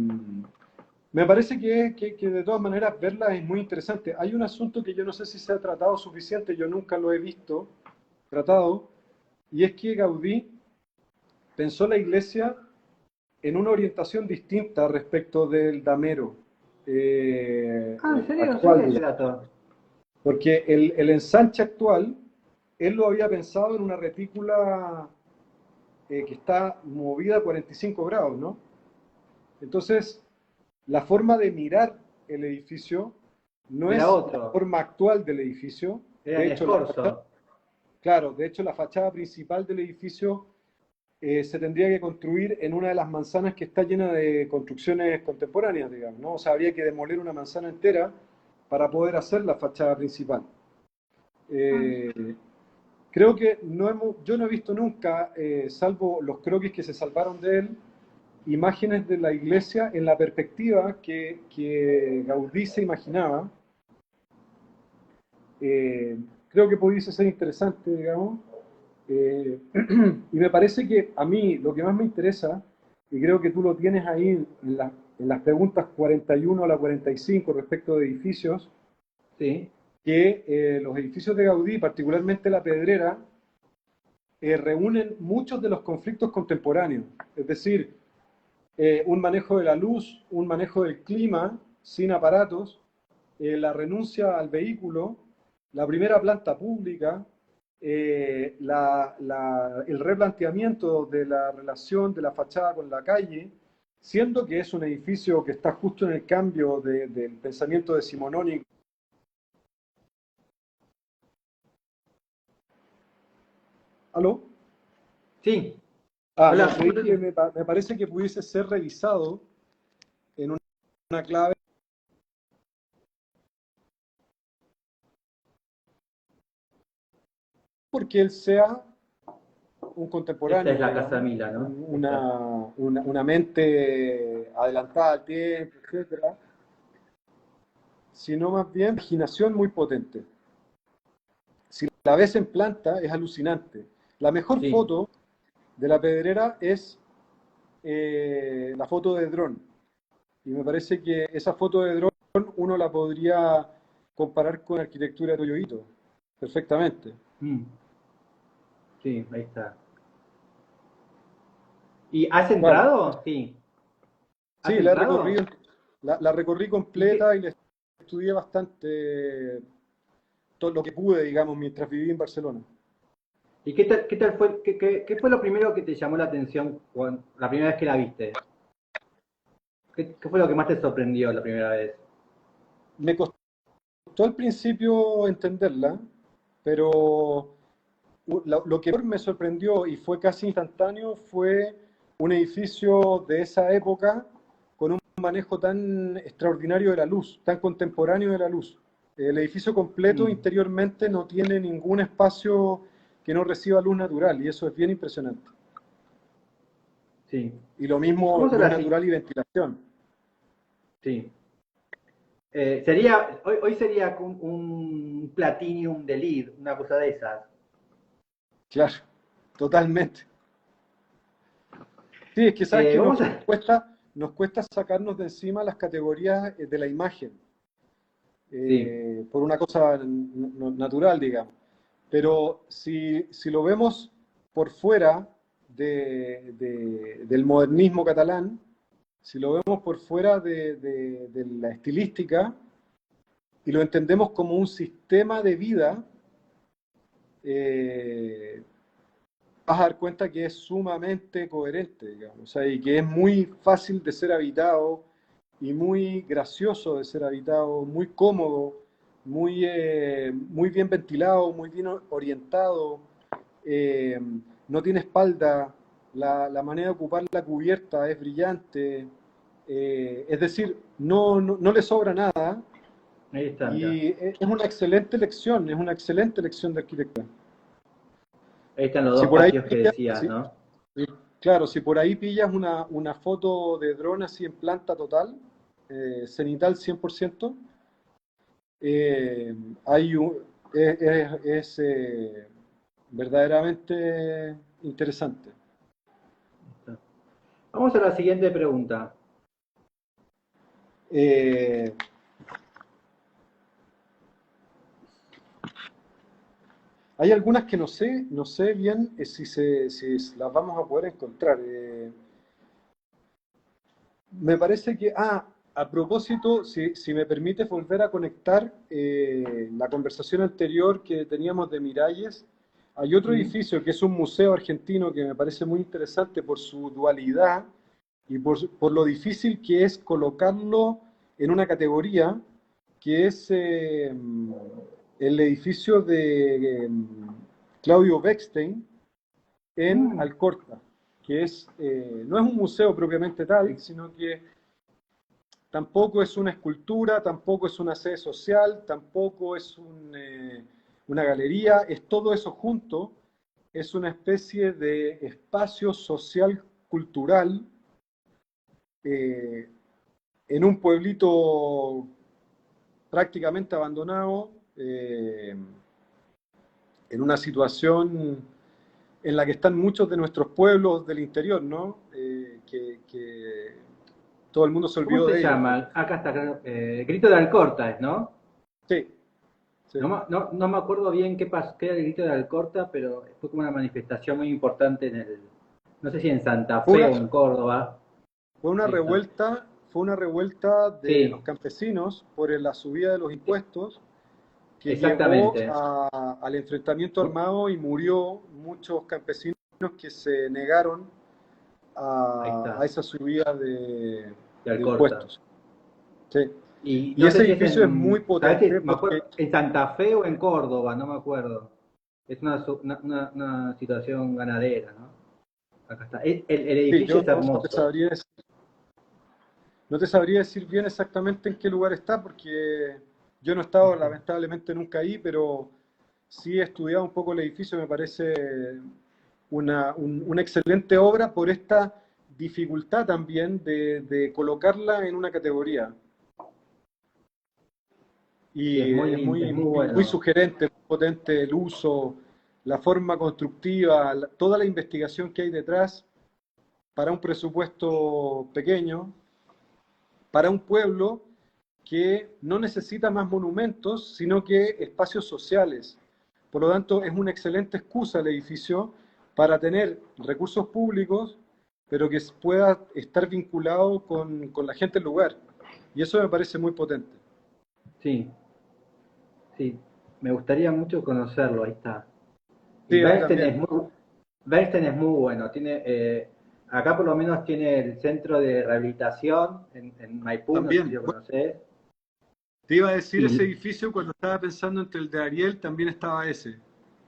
Me parece que de todas maneras verla es muy interesante. Hay un asunto que yo no sé si se ha tratado suficiente, yo nunca lo he visto tratado, y es que Gaudí pensó la iglesia en una orientación distinta respecto del damero Ah, ¿en serio? No actual, sabía ese digamos. dato. Porque el ensanche actual, él lo había pensado en una retícula que está movida a 45 grados, ¿no? Entonces, la forma de mirar el edificio no Era es la otro. forma actual del edificio. Era De en hecho, la fachada, escorzo. claro, de hecho, la fachada principal del edificio se tendría que construir en una de las manzanas que está llena de construcciones contemporáneas, digamos, ¿no? O sea, habría que demoler una manzana entera para poder hacer la fachada principal. Ah, Eh, Creo que yo no he visto nunca, salvo los croquis que se salvaron de él, imágenes de la iglesia en la perspectiva que Gaudí se imaginaba. Eh, Creo que pudiese ser interesante, digamos. Eh, y me parece que a mí lo que más me interesa, y creo que tú lo tienes ahí en las preguntas 41 a la 45 respecto de edificios, sí. que los edificios de Gaudí, particularmente la Pedrera, reúnen muchos de los conflictos contemporáneos. Es decir, un manejo de la luz, un manejo del clima sin aparatos, la renuncia al vehículo, la primera planta pública, el replanteamiento de la relación de la fachada con la calle, siendo que es un edificio que está justo en el cambio del pensamiento decimonónico. ¿Aló? Sí. Ah, Hola, no, te dije que me parece que pudiese ser revisado en una clave porque él sea un esta es contemporáneo, la Casa digamos, Mila, ¿no? Esta. una mente adelantada al tiempo, etcétera, sino más bien imaginación muy potente. Si la ves en planta es alucinante. La mejor Sí. foto de la Pedrera es la foto de dron. Y me parece que esa foto de dron uno la podría comparar con la arquitectura de Toyohito, perfectamente. Mm, sí, ahí está. ¿Y has Claro. entrado? Sí. ¿Has Sí, la he entrado? recorrido, la recorrí ¿Y qué, completa y la estudié bastante todo lo que pude, digamos, mientras viví en Barcelona. y qué tal fue, qué fue lo primero que te llamó la atención la primera vez que la viste? ¿Qué fue lo que más te sorprendió la primera vez? Me costó al principio entenderla, pero lo que me sorprendió y fue casi instantáneo fue un edificio de esa época con un manejo tan extraordinario de la luz, tan contemporáneo de la luz. El edificio completo Mm, interiormente no tiene ningún espacio que no reciba luz natural y eso es bien impresionante. sí. Y lo mismo ¿Cómo luz será así? natural y ventilación. Sí. Hoy sería un Platinum de lead, una cosa de esas. Claro, totalmente. Sí, es que sabes que Vamos a. nos cuesta sacarnos de encima las categorías de la imagen, Sí. por una cosa natural, digamos. Pero si lo vemos por fuera del modernismo catalán, si lo vemos por fuera de la estilística y lo entendemos como un sistema de vida, eh, vas a dar cuenta que es sumamente coherente, digamos, o sea, y que es muy fácil de ser habitado y muy gracioso de ser habitado, muy cómodo, muy bien ventilado, muy bien orientado, eh, no tiene espalda, la manera de ocupar la cubierta es brillante, es decir, no le sobra nada Ahí está, mira. y es una excelente lección de arquitectura. Ahí están los Si dos por ahí patios que pillas, decías, ¿no? claro, si por ahí pillas una foto de dron así en planta total, cenital 100%, eh, hay un, es verdaderamente interesante. Vamos a la siguiente pregunta. Eh, Hay algunas que no sé bien si las vamos a poder encontrar. Me parece que, a propósito, si me permite volver a conectar la conversación anterior que teníamos de Miralles, hay otro ¿Mm? edificio que es un museo argentino que me parece muy interesante por su dualidad y por lo difícil que es colocarlo en una categoría, que es el edificio de Claudio Bechstein en Mm, Alcorta, que no es un museo propiamente tal, sino que tampoco es una escultura, tampoco es una sede social, tampoco es una galería, es todo eso junto, es una especie de espacio social cultural eh, en un pueblito prácticamente abandonado, en una situación en la que están muchos de nuestros pueblos del interior, ¿no? Que todo el mundo se ¿Cómo olvidó se de ellos. llama? Acá está, creo, Grito de Alcorta, ¿no? Sí, sí. No me acuerdo bien qué era el Grito de Alcorta, pero fue como una manifestación muy importante no sé si en Santa Fue Fe una, o en Córdoba. Ahí está. fue una revuelta de los Sí, campesinos por la subida de los impuestos que llevó exactamente. al enfrentamiento armado y murió muchos campesinos que se negaron Ahí a está, esa subida de de Alcorta. impuestos. Sí. Y Y no sé ese si es edificio es muy ¿sabes potente qué? Me porque, acuerdo, en Santa Fe o en Córdoba, no me acuerdo. Es una situación ganadera, ¿no? Acá está. El sí, edificio yo es no hermoso. no te sabría decir bien exactamente en qué lugar está, porque yo no he estado Este, lamentablemente nunca ahí, pero sí he estudiado un poco el edificio, me parece una excelente obra por esta dificultad también de colocarla en una categoría. sí, Y es es muy muy bueno. sugerente, muy potente el uso, la forma constructiva, toda la investigación que hay detrás para un presupuesto pequeño, para un pueblo que no necesita más monumentos, sino que espacios sociales. Por lo tanto, es una excelente excusa el edificio para tener recursos públicos, pero que pueda estar vinculado con la gente del lugar. Y eso me parece muy potente. Sí, sí. Me gustaría mucho conocerlo, ahí está. Y Sí, a mí también. Bernstein es muy bueno. Acá por lo menos tiene el centro de rehabilitación en Maipú, no sé si También. lo Bueno, conoces. te iba a decir ese Y, edificio cuando estaba pensando entre el de Ariel, también estaba ese,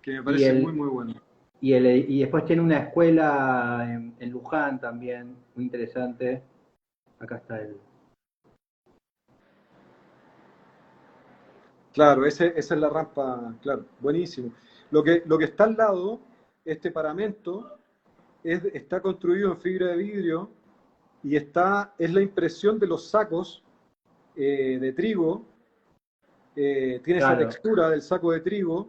que me y, parece muy, el, muy bueno. y después tiene una escuela en Luján también, muy interesante. Acá está el. Claro, esa es la rampa, claro, buenísimo. Lo que está al lado, este paramento, está construido en fibra de vidrio y es la impresión de los sacos de trigo, tiene esa Claro, textura del saco de trigo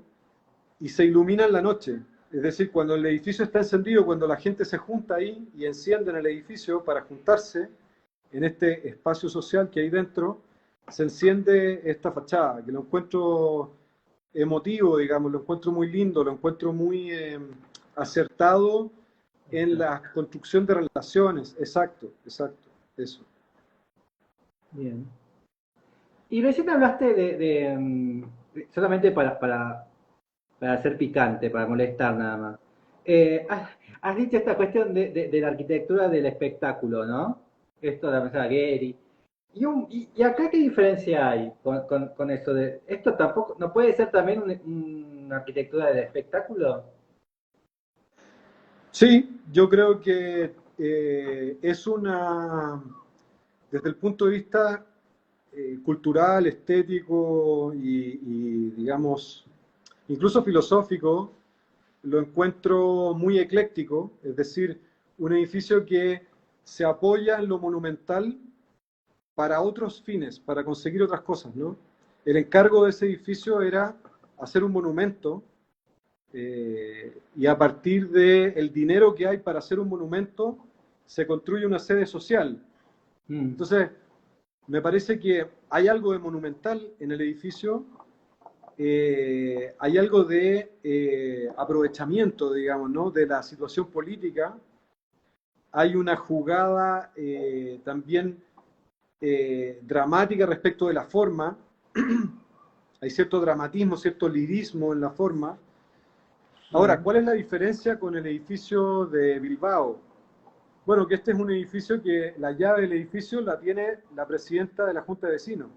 y se ilumina en la noche. Es decir, cuando el edificio está encendido, cuando la gente se junta ahí y encienden el edificio para juntarse en este espacio social que hay dentro, se enciende esta fachada, que lo encuentro emotivo, digamos, lo encuentro muy lindo, lo encuentro muy acertado ahí en está. la construcción de relaciones. Exacto, exacto, eso. Bien. Y recién hablaste solamente para ser picante, para molestar nada más. Has dicho esta cuestión de la arquitectura del espectáculo, ¿no? Esto de la pensaba Gehry. Y acá qué diferencia hay con eso de. Esto tampoco, ¿no puede ser también una arquitectura del espectáculo? Sí, yo creo que desde el punto de vista cultural, estético digamos, incluso filosófico, lo encuentro muy ecléctico, es decir, un edificio que se apoya en lo monumental para otros fines, para conseguir otras cosas, ¿no? El encargo de ese edificio era hacer un monumento y a partir del dinero que hay para hacer un monumento, se construye una sede social. Entonces, me parece que hay algo de monumental en el edificio, hay algo de aprovechamiento, digamos, ¿no? De la situación política. Hay una jugada también dramática respecto de la forma. Hay cierto dramatismo, cierto lirismo en la forma. Ahora, ¿cuál es la diferencia con el edificio de Bilbao? Bueno, que este es un edificio que la llave del edificio la tiene la presidenta de la Junta de Vecinos.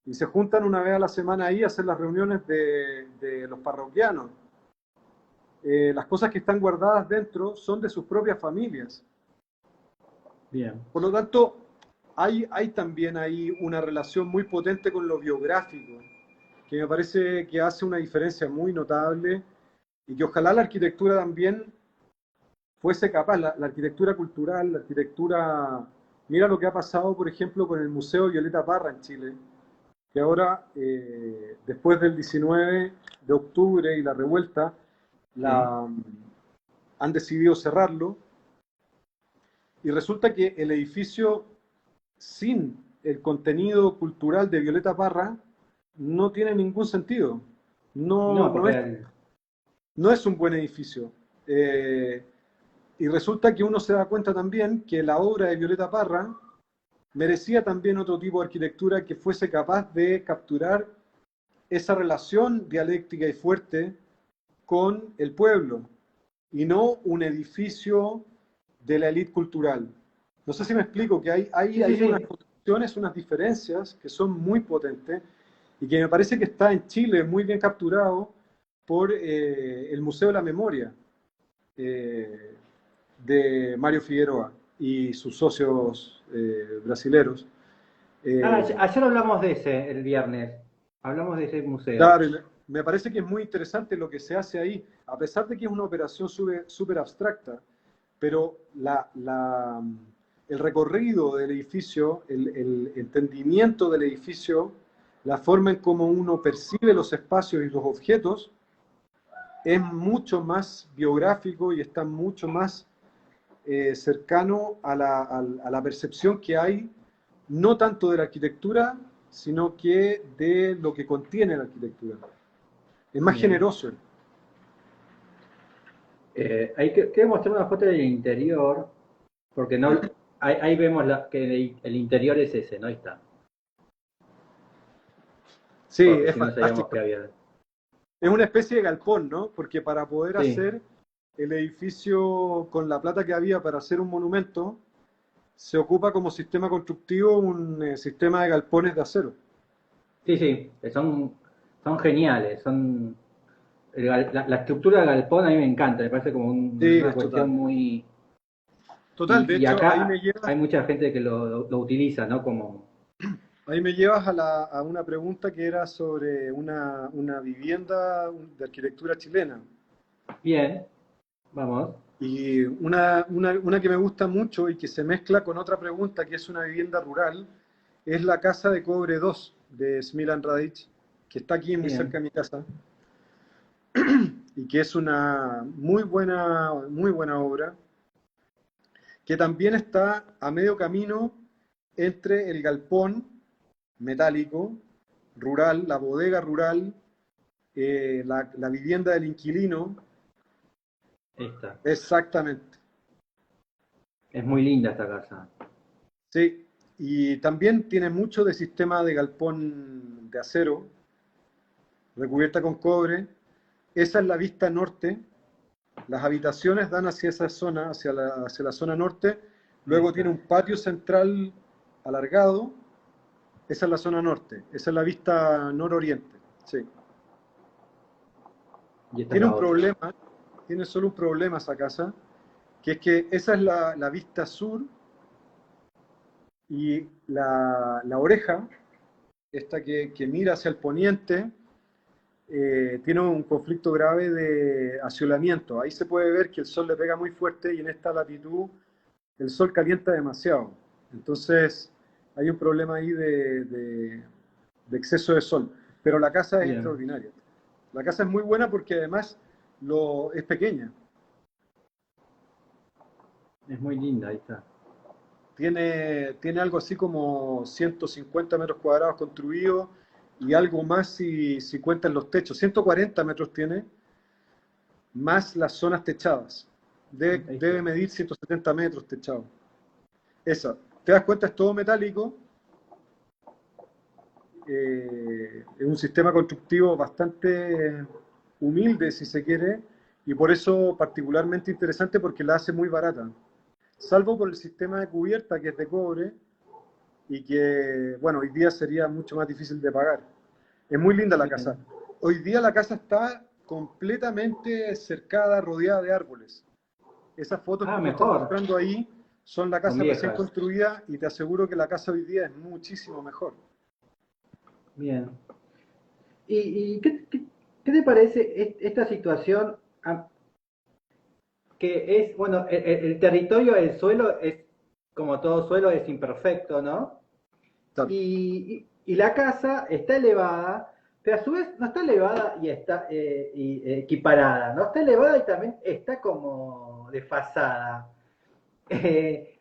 Y se juntan una vez a la semana ahí a hacer las reuniones de los parroquianos. Las cosas que están guardadas dentro son de sus propias familias. Bien. Por lo tanto, hay también ahí una relación muy potente con lo biográfico, que me parece que hace una diferencia muy notable y que ojalá la arquitectura también fuese capaz, la arquitectura cultural, la arquitectura... Mira lo que ha pasado, por ejemplo, con el Museo Violeta Parra en Chile, que ahora, después del 19 de octubre y la revuelta, han decidido cerrarlo. Y resulta que el edificio, sin el contenido cultural de Violeta Parra, no tiene ningún sentido. No, No es un buen edificio. Y resulta que uno se da cuenta también que la obra de Violeta Parra merecía también otro tipo de arquitectura que fuese capaz de capturar esa relación dialéctica y fuerte con el pueblo, y no un edificio de la élite cultural. No sé si me explico, que hay unas construcciones, unas diferencias que son muy potentes y que me parece que está en Chile muy bien capturado por el Museo de la Memoria de Mario Figueroa y sus socios brasileros. Ayer hablamos de ese, el viernes. Hablamos de ese museo. Claro, y me parece que es muy interesante lo que se hace ahí, a pesar de que es una operación súper abstracta, pero el recorrido del edificio, el entendimiento del edificio, la forma en cómo uno percibe los espacios y los objetos, es mucho más biográfico y está mucho más cercano a la percepción que hay, no tanto de la arquitectura, sino que de lo que contiene la arquitectura. Es más Bien. generoso. Quiero mostrar una foto del interior, porque no, ahí vemos que el interior es ese, ¿no? Ahí está. Sí, Porque es si no sabíamos que fantástico. había. Es una especie de galpón, ¿no? Porque para poder Sí, hacer el edificio con la plata que había para hacer un monumento, se ocupa como sistema constructivo un sistema de galpones de acero. sí, que son geniales. La estructura del galpón a mí me encanta, me parece como Sí, una es cuestión total. muy. Total, de Y hecho, acá hay mucha gente que lo utiliza, ¿no? Como. ahí me llevas a una pregunta que era sobre una vivienda de arquitectura chilena. Bien, vamos. Y una que me gusta mucho y que se mezcla con otra pregunta, que es una vivienda rural, es la Casa de Cobre 2 de Smilan Radic, que está aquí muy cerca Bien. de mi casa, y que es una muy buena obra, que también está a medio camino entre el galpón metálico, rural, la bodega rural, la vivienda del inquilino, Esta. exactamente. Es muy linda esta casa. Sí, y también tiene mucho de sistema de galpón de acero, recubierta con cobre. Esa es la vista norte. Las habitaciones dan hacia esa zona, hacia la zona norte. Ahí Luego tiene está. un patio central alargado. Esa es la zona norte. Esa es la vista nororiente. Sí. Y esta es Tiene la un otra. problema, tiene solo un problema esa casa, que es que esa es la vista sur y la oreja, esta que mira hacia el poniente, tiene un conflicto grave de aciolamiento. Ahí se puede ver que el sol le pega muy fuerte y en esta latitud el sol calienta demasiado. Entonces hay un problema ahí de exceso de sol. Pero la casa es Bien. extraordinaria. La casa es muy buena porque además es pequeña. Es muy linda, ahí está. Tiene algo así como 150 metros cuadrados construidos y algo más si cuentan los techos. 140 metros tiene, más las zonas techadas. Ahí Debe está. medir 170 metros techado. Esa, te das cuenta, es todo metálico. Es un sistema constructivo bastante humilde, si se quiere, y por eso particularmente interesante porque la hace muy barata. Salvo por el sistema de cubierta que es de cobre y que, bueno, hoy día sería mucho más difícil de pagar. Es muy linda la casa. Bien. Hoy día la casa está completamente cercada, rodeada de árboles. Esas fotos Ah, que tú estás mejor. mostrando ahí son la Son casa recién viejas. construida y te aseguro que la casa hoy día es muchísimo mejor. Bien. ¿Y qué te parece esta situación? Que es, bueno, el territorio, el suelo es, como todo suelo, es imperfecto, ¿no? Claro. Y la casa está elevada, pero a su vez no está elevada y está equiparada, no está elevada y también está como desfasada. Eh,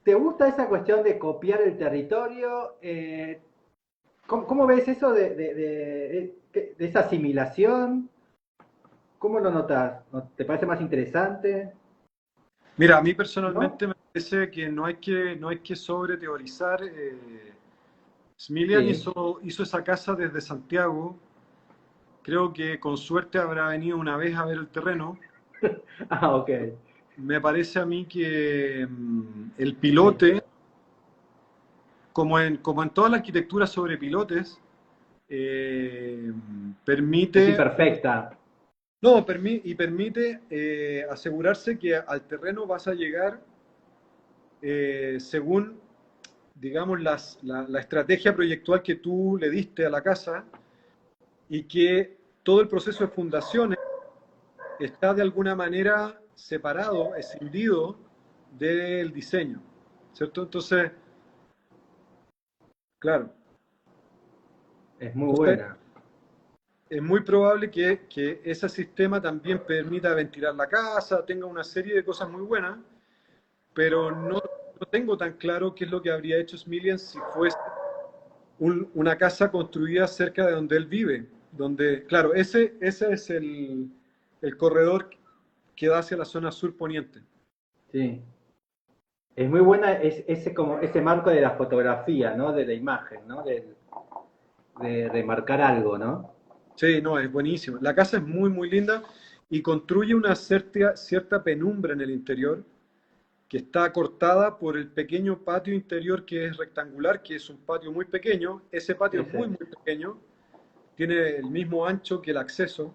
¿Te gusta esa cuestión de copiar el territorio? ¿Cómo ves eso de esa asimilación? ¿Cómo lo notas? ¿Te parece más interesante? Mira, a mí ¿No? personalmente me parece que no hay que sobre teorizar. Smilian Sí. hizo esa casa desde Santiago. Creo que con suerte habrá venido una vez a ver el terreno. Ah, ok. Me parece a mí que el Sí. pilote, como en toda la arquitectura sobre pilotes, eh, Es permite, imperfecta. no, permite asegurarse que al terreno vas a llegar según, digamos, la estrategia proyectual que tú le diste a la casa y que todo el proceso de fundaciones está de alguna manera separado, escindido del diseño, ¿cierto? Entonces, claro, Es muy entonces buena. es muy probable que ese sistema también permita ventilar la casa, tenga una serie de cosas muy buenas, pero no tengo tan claro qué es lo que habría hecho Smilian si fuese una casa construida cerca de donde él vive, donde, claro, ese es el corredor que da hacia la zona sur poniente. Sí. Es muy buena ese, como, ese marco de la fotografía, ¿no? De la imagen, ¿no? De marcar algo, ¿no? Sí, no, es buenísimo. La casa es muy, muy linda y construye una cierta penumbra en el interior que está cortada por el pequeño patio interior que es rectangular, que es un patio muy pequeño. Ese patio es muy, Ese. muy pequeño, tiene el mismo ancho que el acceso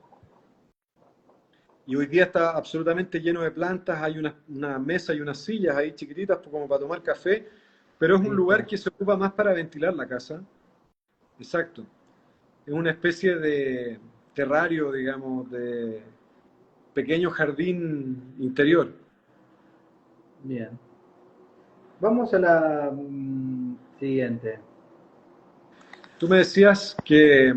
y hoy día está absolutamente lleno de plantas, hay una mesa y unas sillas ahí chiquititas como para tomar café, pero es un Ahí lugar está. que se ocupa más para ventilar la casa. Exacto. Es una especie de terrario, digamos, de pequeño jardín interior. Bien. Vamos a la siguiente. Tú me decías que,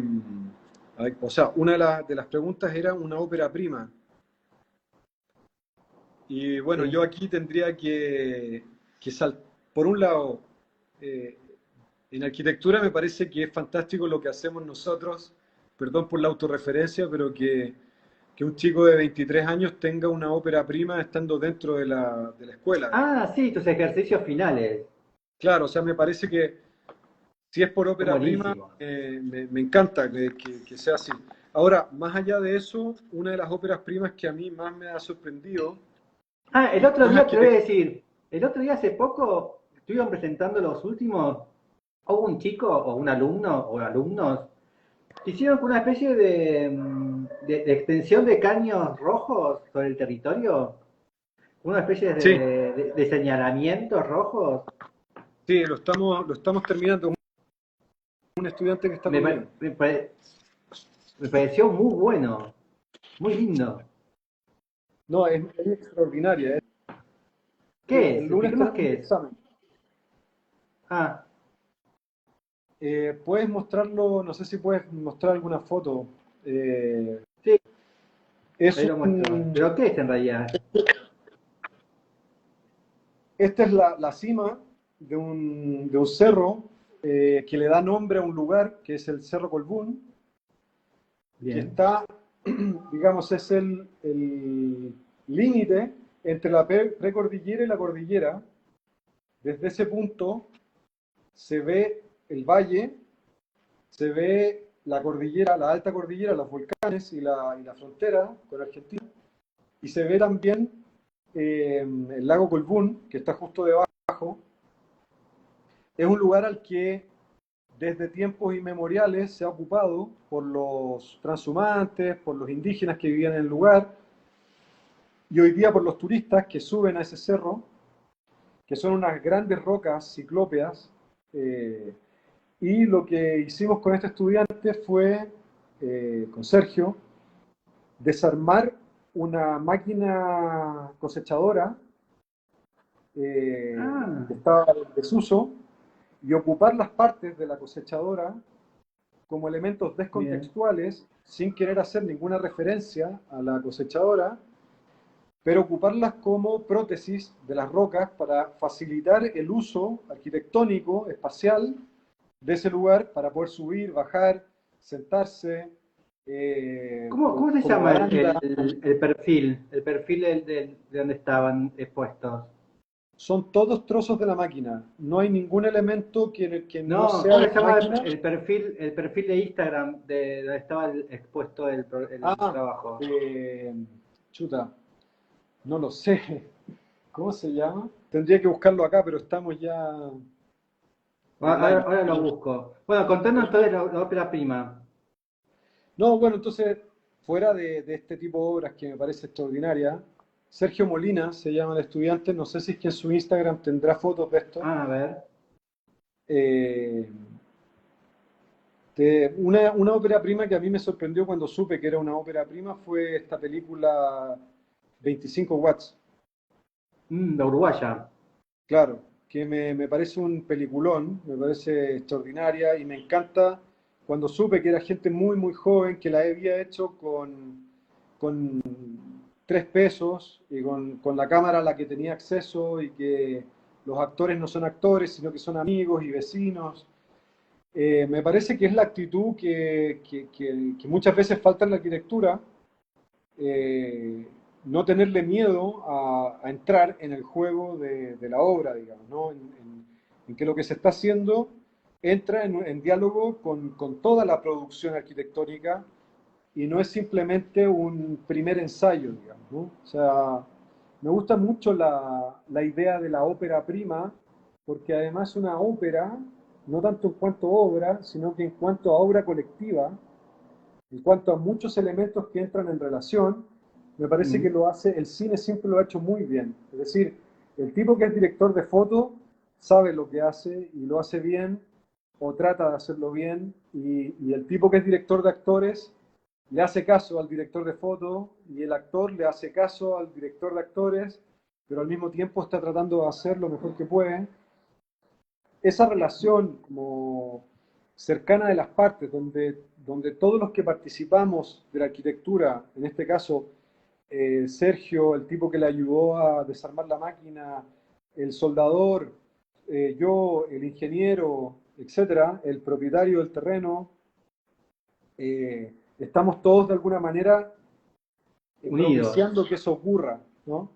o sea, una de las preguntas era una ópera prima. Y bueno, Sí. yo aquí tendría por un lado, eh, en arquitectura me parece que es fantástico lo que hacemos nosotros, perdón por la autorreferencia, pero que un chico de 23 años tenga una ópera prima estando dentro de la escuela. Ah, sí, tus ejercicios finales. Claro, o sea, me parece que si es por Son ópera prima, buenísimos. me encanta que sea así. Ahora, más allá de eso, una de las óperas primas que a mí más me ha sorprendido Ah, el otro no es día te voy a arquitectura. decir, el otro día hace poco estuvieron presentando los últimos, hubo un chico o un alumno o alumnos que hicieron una especie de extensión de caños rojos sobre el territorio, una especie Sí, de señalamientos rojos. sí, lo estamos terminando. Un estudiante que está Me, conmigo. pa- me pare- Me pareció muy bueno, muy lindo. No, es extraordinaria. El, ¿Qué el es? lunes Explícanos tenemos un qué es. examen. Ah, Puedes mostrarlo, no sé si puedes mostrar alguna foto. Sí, Es ahí lo muestro. un, ¿Pero qué es en realidad? esta es la cima de un cerro que le da nombre a un lugar que es el Cerro Colbún, que Bien. está, digamos, es el límite entre la precordillera y la cordillera. Desde ese punto se ve el valle, se ve la cordillera, la alta cordillera, los volcanes y la frontera con Argentina, y se ve también el lago Colbún, que está justo debajo. Es un lugar al que desde tiempos inmemoriales se ha ocupado por los transhumantes, por los indígenas que vivían en el lugar, y hoy día por los turistas que suben a ese cerro, que son unas grandes rocas ciclópeas. eh, y lo que hicimos con este estudiante fue, con Sergio, desarmar una máquina cosechadora Ah, que estaba en desuso y ocupar las partes de la cosechadora como elementos bien. descontextuales, sin querer hacer ninguna referencia a la cosechadora, pero ocuparlas como prótesis de las rocas para facilitar el uso arquitectónico, espacial, de ese lugar para poder subir, bajar, sentarse, ¿Cómo se como llama baranda. el perfil? El perfil de donde estaban expuestos. Son todos trozos de la máquina. No hay ningún elemento que no No, sea ¿cómo de se la llama máquina. el perfil de Instagram de donde estaba expuesto el Ah, trabajo? eh, chuta, no lo sé. ¿Cómo se llama? Tendría que buscarlo acá, pero estamos ya online. Ahora lo busco. Bueno, contanos entonces la ópera prima. No, bueno, entonces, fuera de este tipo de obras que me parece extraordinaria, Sergio Molina se llama el estudiante, no sé si es que en su Instagram tendrá fotos de esto. Ah, a ver. Eh, una ópera prima que a mí me sorprendió cuando supe que era una ópera prima fue esta película 25 Watts. La uruguaya. Claro, que me parece un peliculón, me parece extraordinaria y me encanta cuando supe que era gente muy, muy joven que la había hecho con 3 pesos y con la cámara a la que tenía acceso y que los actores no son actores, sino que son amigos y vecinos. Me parece que es la actitud que muchas veces falta en la arquitectura, eh, no tenerle miedo a entrar en el juego de la obra, digamos, ¿no? En que lo que se está haciendo entra en diálogo con toda la producción arquitectónica y no es simplemente un primer ensayo, digamos, ¿no? O sea, me gusta mucho la idea de la ópera prima, porque además una ópera, no tanto en cuanto a obra, sino que en cuanto a obra colectiva, en cuanto a muchos elementos que entran en relación, me parece que Mm. lo hace, el cine siempre lo ha hecho muy bien. Es decir, el tipo que es director de foto sabe lo que hace y lo hace bien o trata de hacerlo bien, y el tipo que es director de actores le hace caso al director de foto y el actor le hace caso al director de actores, pero al mismo tiempo está tratando de hacer lo mejor que puede. Esa relación como cercana de las partes, donde todos los que participamos de la arquitectura, en este caso Sergio, el tipo que le ayudó a desarmar la máquina, el soldador, yo, el ingeniero, etcétera, el propietario del terreno, estamos todos de alguna manera Unidos. propiciando que eso ocurra, ¿no?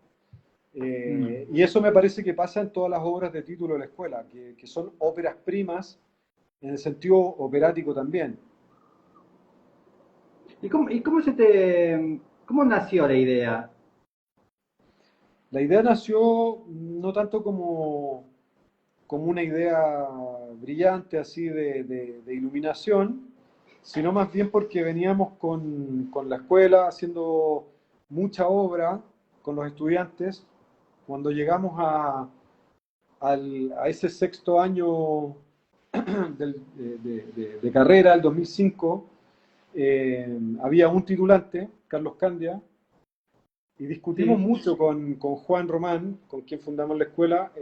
Mm. Y eso me parece que pasa en todas las obras de título de la escuela, que son óperas primas en el sentido operático también. Cómo nació la idea? La idea nació no tanto como una idea brillante así de iluminación, sino más bien porque veníamos con la escuela haciendo mucha obra con los estudiantes. Cuando llegamos a ese sexto año de carrera, el 2005, había un titulante, Carlos Candia, y discutimos Sí. mucho con Juan Román, con quien fundamos la escuela,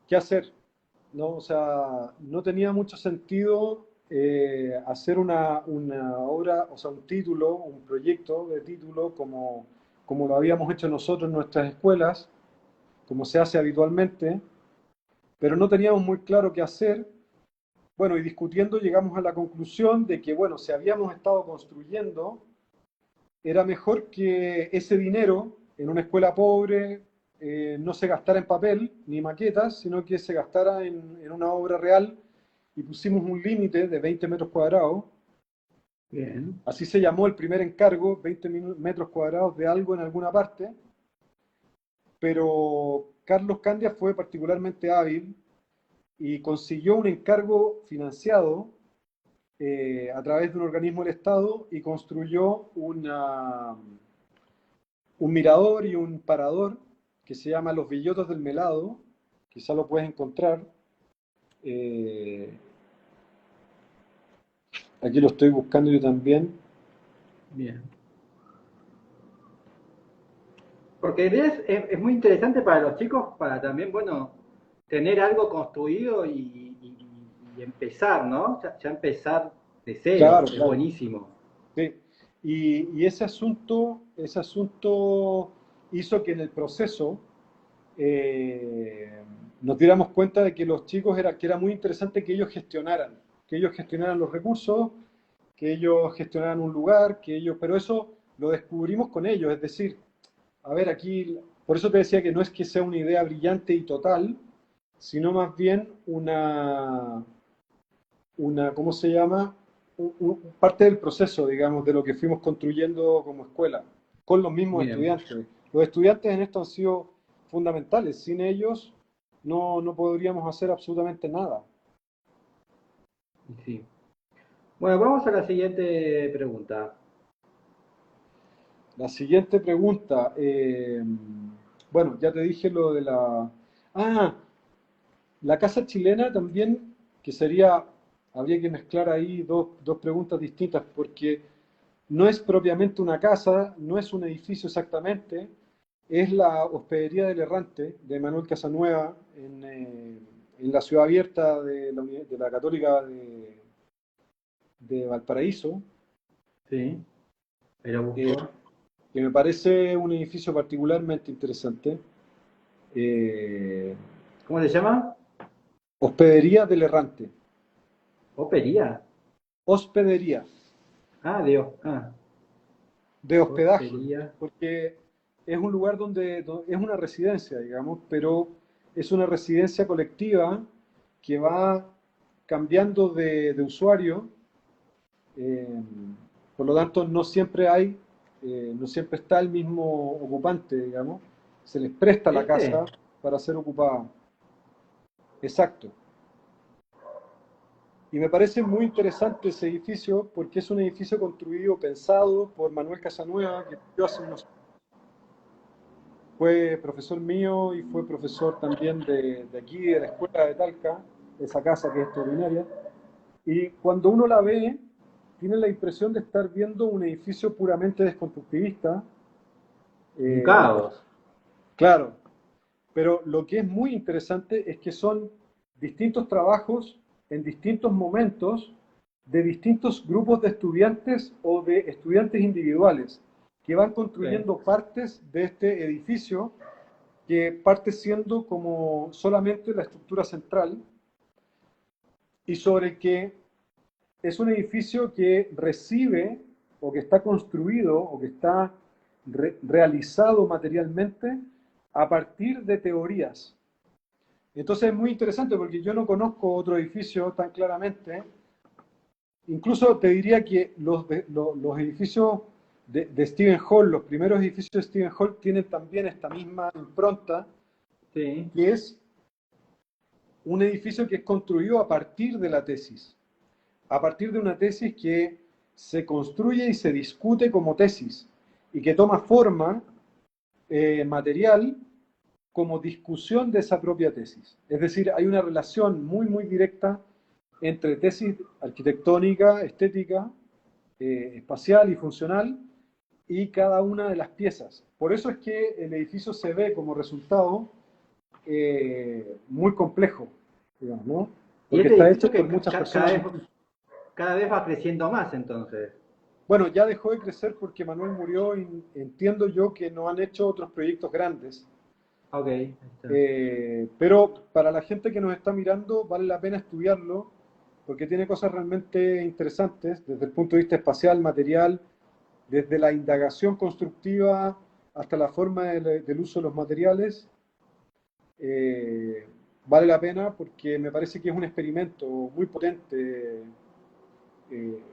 qué hacer, ¿no? O sea, no tenía mucho sentido hacer una obra, o sea, un título, un proyecto de título, como lo habíamos hecho nosotros en nuestras escuelas, como se hace habitualmente, pero no teníamos muy claro qué hacer. Bueno, y discutiendo llegamos a la conclusión de que, bueno, si habíamos estado construyendo, era mejor que ese dinero en una escuela pobre no se gastara en papel ni maquetas, sino que se gastara en una obra real, y pusimos un límite de 20 metros cuadrados. Bien. Así se llamó el primer encargo, 20 metros cuadrados de algo en alguna parte, pero Carlos Candia fue particularmente hábil y consiguió un encargo financiado a través de un organismo del Estado, y construyó un mirador y un parador que se llama Los Bellotos del Melado, quizá lo puedes encontrar. Eh, Aquí lo estoy buscando yo también. Bien. Porque es muy interesante para los chicos, para también, bueno, tener algo construido y empezar, ¿no? Ya empezar de cero, Claro, es claro. buenísimo. Sí. Y ese asunto hizo que en el proceso eh, nos diéramos cuenta de que los chicos que era muy interesante que ellos gestionaran los recursos, que ellos gestionaran un lugar, pero eso lo descubrimos con ellos. Es decir, a ver, aquí, por eso te decía que no es que sea una idea brillante y total, sino más bien ¿cómo se llama? Parte del proceso, digamos, de lo que fuimos construyendo como escuela, con los mismos Bien, estudiantes. Los estudiantes en esto han sido fundamentales. Sin ellos no podríamos hacer absolutamente nada. sí. Bueno, vamos a la siguiente pregunta. La siguiente pregunta, bueno, ya te dije lo de la... Ah, la casa chilena también, que habría que mezclar ahí dos preguntas distintas, porque no es propiamente una casa, no es un edificio exactamente, es la Hospedería del Errante de Manuel Casanueva en la ciudad abierta de la Católica de Valparaíso, Sí, pero eh, busco. que me parece un edificio particularmente interesante. Eh, ¿Cómo se llama? Hospedería del Errante. Opería. Hospedería, Ah, Dios. Ah, de hospedaje, Opería. porque es un lugar donde es una residencia, digamos, pero es una residencia colectiva que va cambiando de usuario. eh, por lo tanto, no siempre está el mismo ocupante, digamos. Se les presta la casa ¿Este? para ser ocupada. Exacto. Y me parece muy interesante ese edificio porque es un edificio construido, pensado por Manuel Casanueva, que yo hace unos fue profesor mío y fue profesor también de aquí, de la escuela de Talca, de esa casa que es extraordinaria. Y cuando uno la ve, tiene la impresión de estar viendo un edificio puramente desconstructivista. Un Eh, caos. claro, pero lo que es muy interesante es que son distintos trabajos en distintos momentos de distintos grupos de estudiantes o de estudiantes individuales que van Sí. construyendo partes de este edificio, que parte siendo como solamente la estructura central, y sobre que es un edificio que recibe o que está construido o que está realizado materialmente a partir de teorías. Entonces es muy interesante porque yo no conozco otro edificio tan claramente. Incluso te diría que los edificios de Stephen Hall, los primeros edificios de Stephen Hall, tienen también esta misma impronta, Sí. que es un edificio que es construido a partir de la tesis, a partir de una tesis que se construye y se discute como tesis y que toma forma material como discusión de esa propia tesis. Es decir, hay una relación muy, muy directa entre tesis arquitectónica, estética, espacial y funcional, y cada una de las piezas. Por eso es que el edificio se ve como resultado muy complejo, digamos, ¿no? Y Porque este está edificio hecho por que muchas personas distintas. cada vez va creciendo más entonces. Bueno, ya dejó de crecer porque Manuel murió y entiendo yo que no han hecho otros proyectos grandes. Ok, ahí está. Pero para la gente que nos está mirando vale la pena estudiarlo porque tiene cosas realmente interesantes desde el punto de vista espacial, material, desde la indagación constructiva hasta la forma del uso de los materiales. Eh, Vale la pena porque me parece que es un experimento muy potente,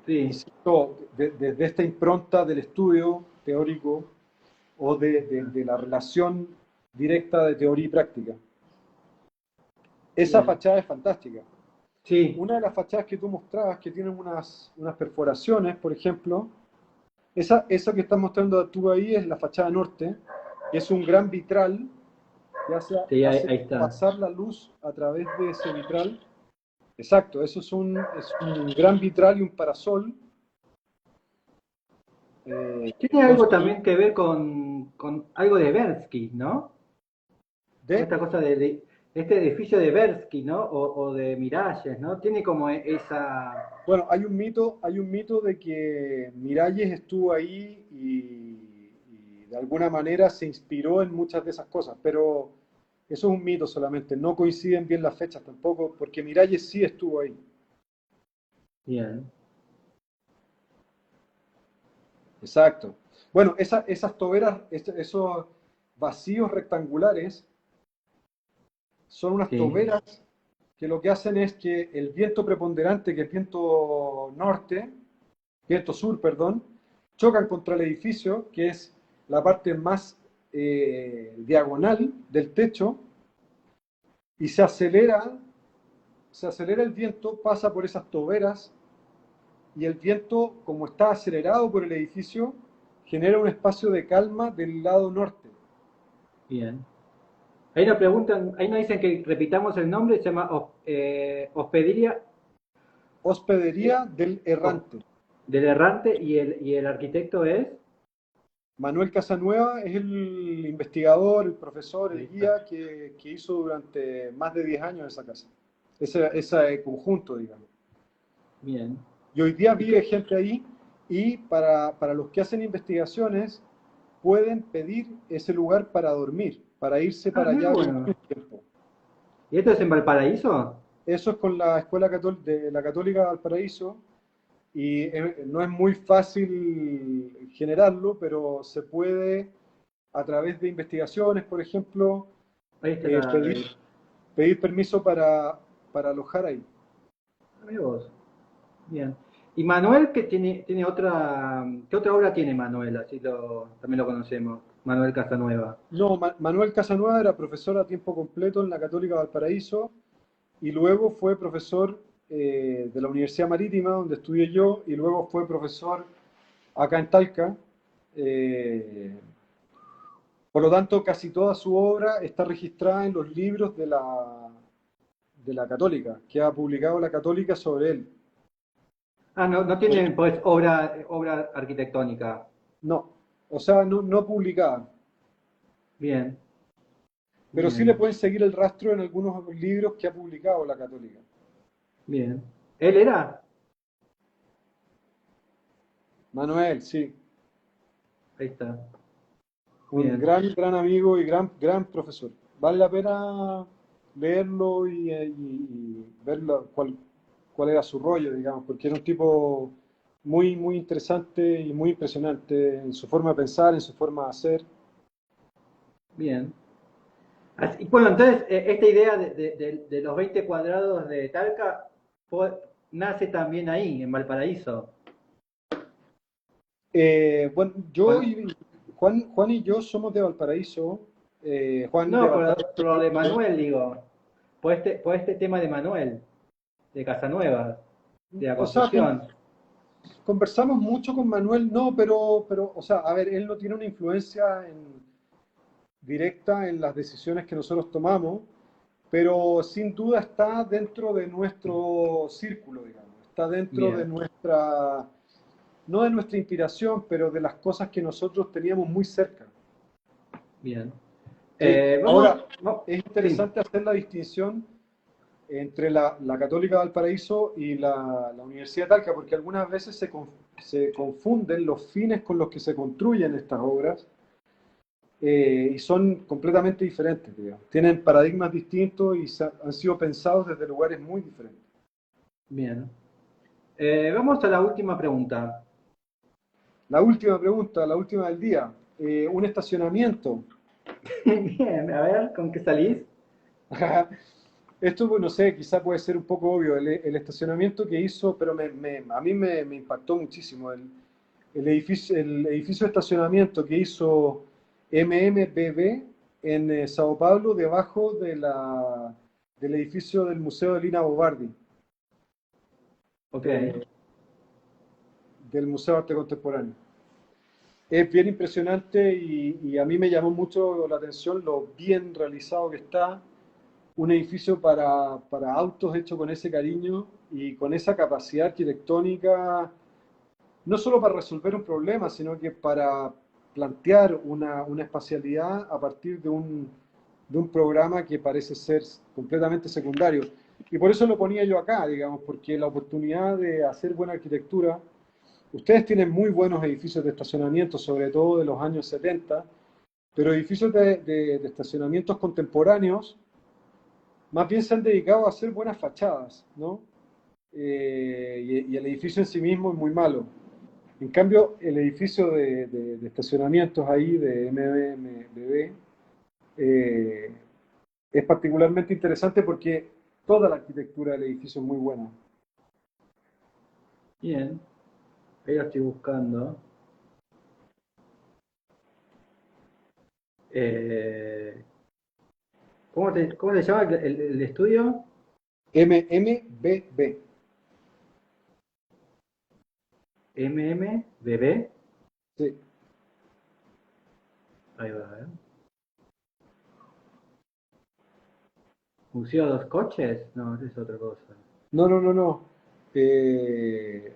Sí, insisto, desde esta impronta del estudio teórico o de la relación directa de teoría y práctica. Esa bien. fachada es fantástica. Sí, Una de las fachadas que tú mostrabas que tienen unas perforaciones, por ejemplo, esa que estás mostrando tú ahí es la fachada norte, que es un gran vitral que sí, hace ahí está. pasar la luz a través de ese vitral. Exacto, eso es un gran vitral y un parasol Tiene algo construido también que ver con algo de Bersky, ¿no? Con de. esta cosa este edificio de Bersky, ¿no? O de Miralles, ¿no? Tiene como esa... Bueno, hay un mito de que Miralles estuvo ahí y de alguna manera se inspiró en muchas de esas cosas, pero eso es un mito solamente, no coinciden bien las fechas tampoco, porque Miralles sí estuvo ahí. Bien, Exacto. Bueno, esas toberas, esos vacíos rectangulares, son unas sí, toberas que lo que hacen es que el viento preponderante, que es viento sur, perdón, chocan contra el edificio, que es la parte más diagonal del techo, y se acelera el viento, pasa por esas toberas, y el viento, como está acelerado por el edificio, genera un espacio de calma del lado norte. bien. Ahí nos preguntan, ahí nos dicen que repitamos el nombre, se llama Hospedería Hospedería del Hos- Errante. del Errante y el arquitecto es... Manuel Casanueva es el investigador, el profesor, Ahí el está. guía que hizo durante más de 10 años esa casa, ese conjunto, digamos. Bien. Y hoy día ¿Y vive qué? gente ahí y para los que hacen investigaciones pueden pedir ese lugar para dormir, para irse Ah, para muy allá a vivir bueno. un tiempo. ¿Y esto es en Valparaíso? Eso es con la Escuela de la Católica de Valparaíso y no es muy fácil generarlo, pero se puede a través de investigaciones, por ejemplo, Ahí está eh, pedir, pedir permiso para alojar ahí. Mira vos. Bien. ¿Y Manuel que tiene otra, qué otra obra tiene Manuel? Así también lo conocemos. Manuel Casanueva. No, Manuel Casanueva era profesor a tiempo completo en la Católica Valparaíso y luego fue profesor de la Universidad Marítima, donde estudié yo, y luego fue profesor acá en Talca. Eh, por lo tanto, casi toda su obra está registrada en los libros de la Católica, que ha publicado la Católica sobre él. Ah, no, no tiene pues obra arquitectónica. No, o sea, no publicada, Bien, pero sí le bien, pueden seguir el rastro en algunos libros que ha publicado la Católica. bien. ¿Él era? Manuel, sí, Ahí está. un Bien, gran amigo y gran profesor. Vale la pena leerlo y ver cuál era su rollo, digamos, porque era un tipo muy interesante y muy impresionante en su forma de pensar, en su forma de hacer. bien. Bueno, entonces, esta idea de los 20 cuadrados de Talca nace también ahí, en Valparaíso. Bueno, Con- Juan y yo somos de Valparaíso. Juan de no, por Valparaíso. lo de Manuel, digo. Por este tema de Manuel, de Casanueva, de la O sea, construcción. conversamos mucho con Manuel, no, pero, o sea, a ver, él no tiene una influencia directa en las decisiones que nosotros tomamos, pero sin duda está dentro de nuestro círculo, digamos, está dentro de Bien, nuestra, no de nuestra inspiración, pero de las cosas que nosotros teníamos muy cerca. bien. ¿Sí? Vamos, Ahora, no, es sí, interesante hacer la distinción. entre la Católica de Valparaíso y la Universidad de Talca, porque algunas veces se confunden los fines con los que se construyen estas obras y son completamente diferentes, digamos. Tienen paradigmas distintos y han sido pensados desde lugares muy diferentes. Bien. Vamos a la última pregunta. La última pregunta, la última del día. Un estacionamiento. Bien, a ver, ¿con qué salís? Esto, pues, no sé, quizá puede ser un poco obvio. El estacionamiento que hizo, pero a mí me impactó muchísimo. El edificio de estacionamiento que hizo MMBB en Sao Paulo, debajo del edificio del Museo de Lina Bobardi, Ok. del Museo de Arte Contemporáneo. Es bien impresionante y a mí me llamó mucho la atención lo bien realizado que está. Un edificio para autos hecho con ese cariño y con esa capacidad arquitectónica, no solo para resolver un problema, sino que para plantear una espacialidad a partir de un programa que parece ser completamente secundario. Y por eso lo ponía yo acá, digamos, porque la oportunidad de hacer buena arquitectura, ustedes tienen muy buenos edificios de estacionamiento, sobre todo de los años 70, pero edificios de estacionamientos contemporáneos más bien se han dedicado a hacer buenas fachadas, ¿no? Y el edificio en sí mismo es muy malo. En cambio, el edificio de estacionamientos ahí de MBB eh, es particularmente interesante porque toda la arquitectura del edificio es muy buena. Bien. Ahí lo estoy buscando. Eh, ¿cómo se llama el estudio? MMBB. MMBB. Sí. Ahí va, a ver. ¿Museo de los coches? No, esa es otra cosa. No, no, no, no. Eh,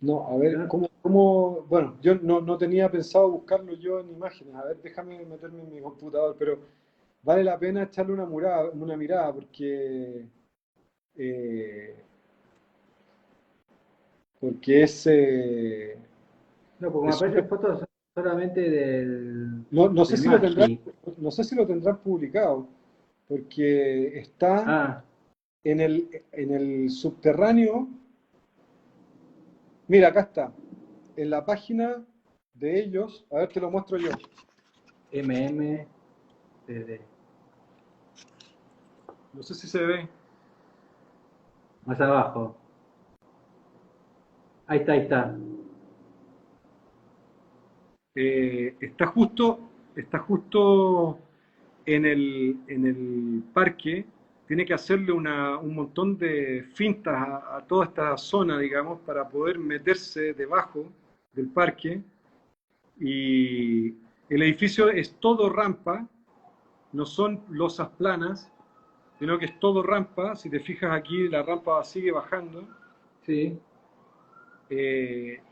no, a ver, Yo- bueno, yo no tenía pensado buscarlo yo en imágenes. A ver, déjame meterme en mi computador, pero vale la pena echarle una mirada porque, eh, porque No, porque me es aparecen súper. fotos solamente No sé del si lo tendrán, Magi. no sé si lo tendrán publicado, porque está Ah, en el subterráneo. Mira, acá está, en la página de ellos, a ver, te lo muestro yo. MMBB. No sé si se ve. Más abajo. Ahí está, ahí está. Está justo en el parque. Tiene que hacerle un montón de fintas a toda esta zona, digamos, para poder meterse debajo del parque. Y el edificio es todo rampa, no son losas planas, sino que es todo rampa. Si te fijas aquí, la rampa sigue bajando. Sí.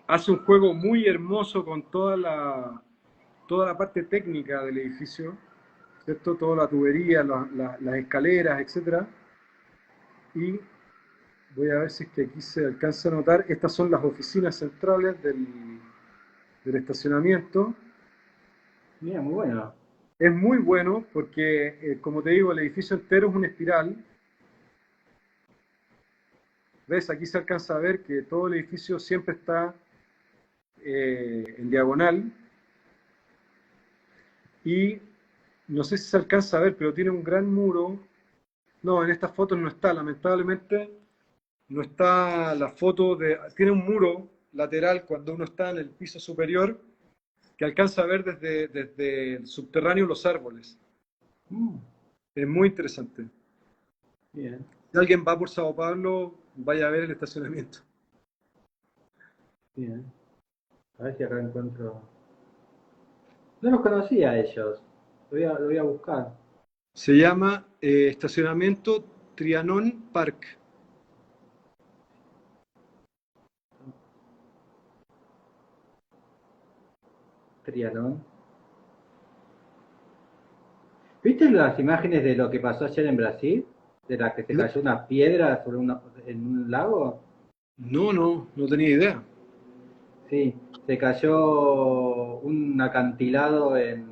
Hace un juego muy hermoso con toda la parte técnica del edificio, ¿cierto? Toda la tubería, las escaleras, etcétera. Y voy a ver si es que aquí se alcanza a notar. Estas son las oficinas centrales del estacionamiento. Mira, muy bueno. Es muy bueno porque, como te digo, el edificio entero es una espiral. ¿Ves? Aquí se alcanza a ver que todo el edificio siempre está en diagonal. Y no sé si se alcanza a ver, pero tiene un gran muro. No, en estas fotos no está, lamentablemente no está la foto de. Tiene un muro lateral cuando uno está en el piso superior que alcanza a ver desde el subterráneo los árboles. Mm, Es muy interesante. bien, Si alguien va por Sao Paulo, vaya a ver el estacionamiento. bien. A ver si acá encuentro. No los conocía a ellos. Lo voy a buscar. Se llama Estacionamiento Trianon Park. Trianon. ¿Viste las imágenes de lo que pasó ayer en Brasil? de la que se No, cayó una piedra sobre en un lago. no tenía idea. Sí, se cayó un acantilado en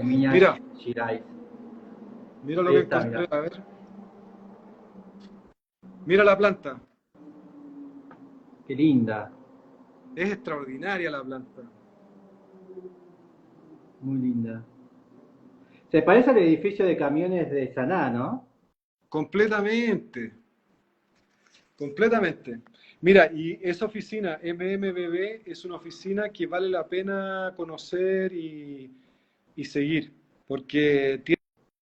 Minas Mira, Gerais. mira lo Ahí que está, encontré, mira. a ver. Mira la planta. Qué linda, Es extraordinaria la planta. muy linda. Se parece al edificio de camiones de Saná, ¿no? Completamente, completamente. Mira, y esa oficina, MMBB, es una oficina que vale la pena conocer y seguir, porque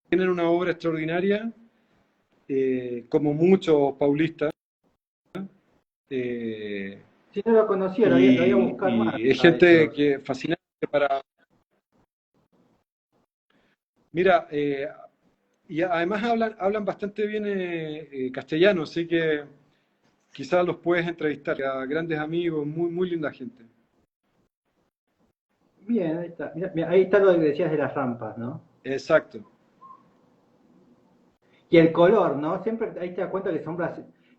tienen una obra extraordinaria, como muchos paulistas, eh, Si no lo conocía, lo voy a buscar más y es a gente ellos. que fascinante para... Mira, y además hablan bastante bien castellano, así que quizás los puedes entrevistar, a grandes amigos, muy linda gente. Bien, ahí está. Mira, mira, ahí está lo que decías de las rampas, ¿no? Exacto, Y el color, ¿no? Siempre ahí te das cuenta que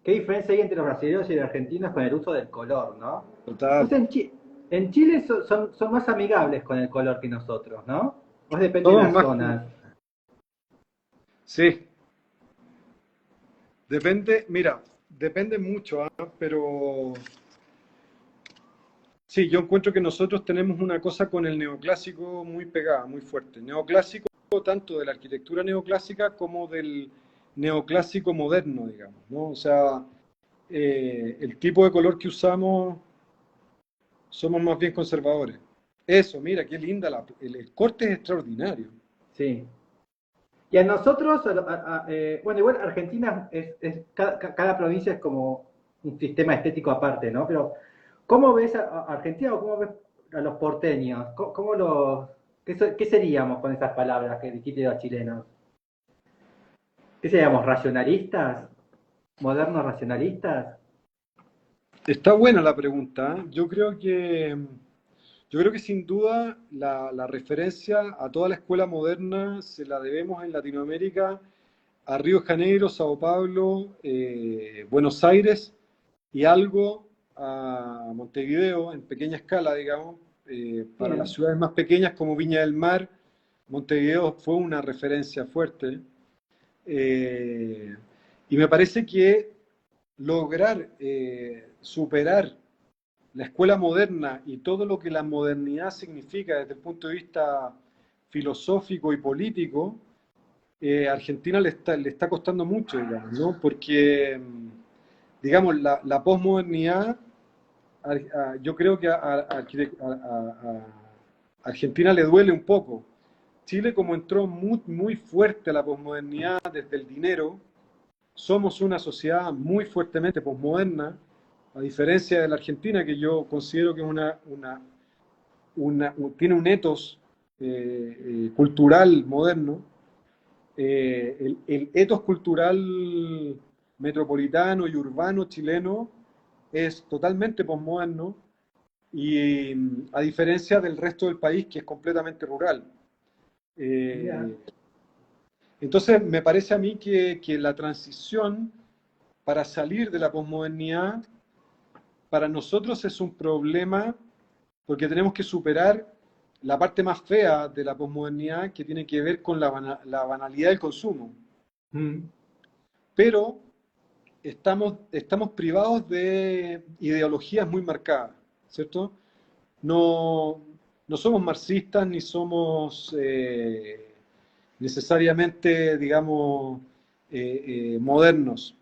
¿Qué diferencia hay entre los brasileños y los argentinos con el uso del color, ¿no? No total. sé, en Chile son más amigables con el color que nosotros, ¿no? Pues depende de Somos las más... zonas. Sí, depende, mira, depende mucho, ¿ah? Pero sí, yo encuentro que nosotros tenemos una cosa con el neoclásico muy pegada, muy fuerte. Neoclásico tanto de la arquitectura neoclásica como del neoclásico moderno, digamos, ¿no? O sea, el tipo de color que usamos somos más bien conservadores. Eso, mira, qué linda, el corte es extraordinario. Sí. Y a nosotros, bueno, igual Argentina cada provincia es como un sistema estético aparte, ¿no? Pero, ¿cómo ves a Argentina o cómo ves a los porteños? ¿Qué seríamos con esas palabras que dijiste los chilenos? ¿Qué seríamos? ¿Racionalistas? ¿Modernos racionalistas? Está buena la pregunta, ¿eh? Yo creo que sin duda la referencia a toda la escuela moderna se la debemos en Latinoamérica a Río de Janeiro, Sao Paulo, Buenos Aires y algo a Montevideo en pequeña escala, digamos. Para las Bien. ciudades más pequeñas como Viña del Mar, Montevideo fue una referencia fuerte. Eh, y me parece que lograr superar la escuela moderna y todo lo que la modernidad significa desde el punto de vista filosófico y político, Argentina le está costando mucho, digamos, ¿no? Porque, digamos, la posmodernidad, yo creo que a Argentina le duele un poco. Chile, como entró muy fuerte a la posmodernidad desde el dinero, somos una sociedad muy fuertemente posmoderna, a diferencia de la Argentina, que yo considero que es tiene un ethos cultural moderno. El ethos cultural metropolitano y urbano chileno es totalmente posmoderno y a diferencia del resto del país que es completamente rural. Mirá. Eh, entonces me parece a mí que la transición para salir de la posmodernidad para nosotros es un problema porque tenemos que superar la parte más fea de la posmodernidad que tiene que ver con la banalidad del consumo. Mm. Pero estamos privados de ideologías muy marcadas, ¿cierto? No, no somos marxistas ni somos necesariamente, digamos, modernos.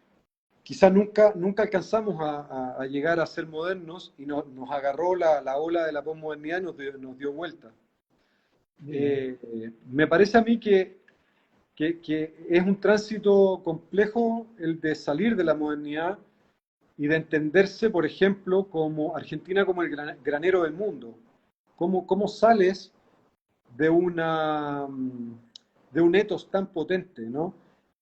Quizás nunca alcanzamos a llegar a ser modernos y nos agarró la ola de la posmodernidad y nos dio vuelta. Bien. Me parece a mí que es un tránsito complejo el de salir de la modernidad y de entenderse, por ejemplo, como Argentina como el granero del mundo. ¿Cómo sales de de un ethos tan potente, ¿no?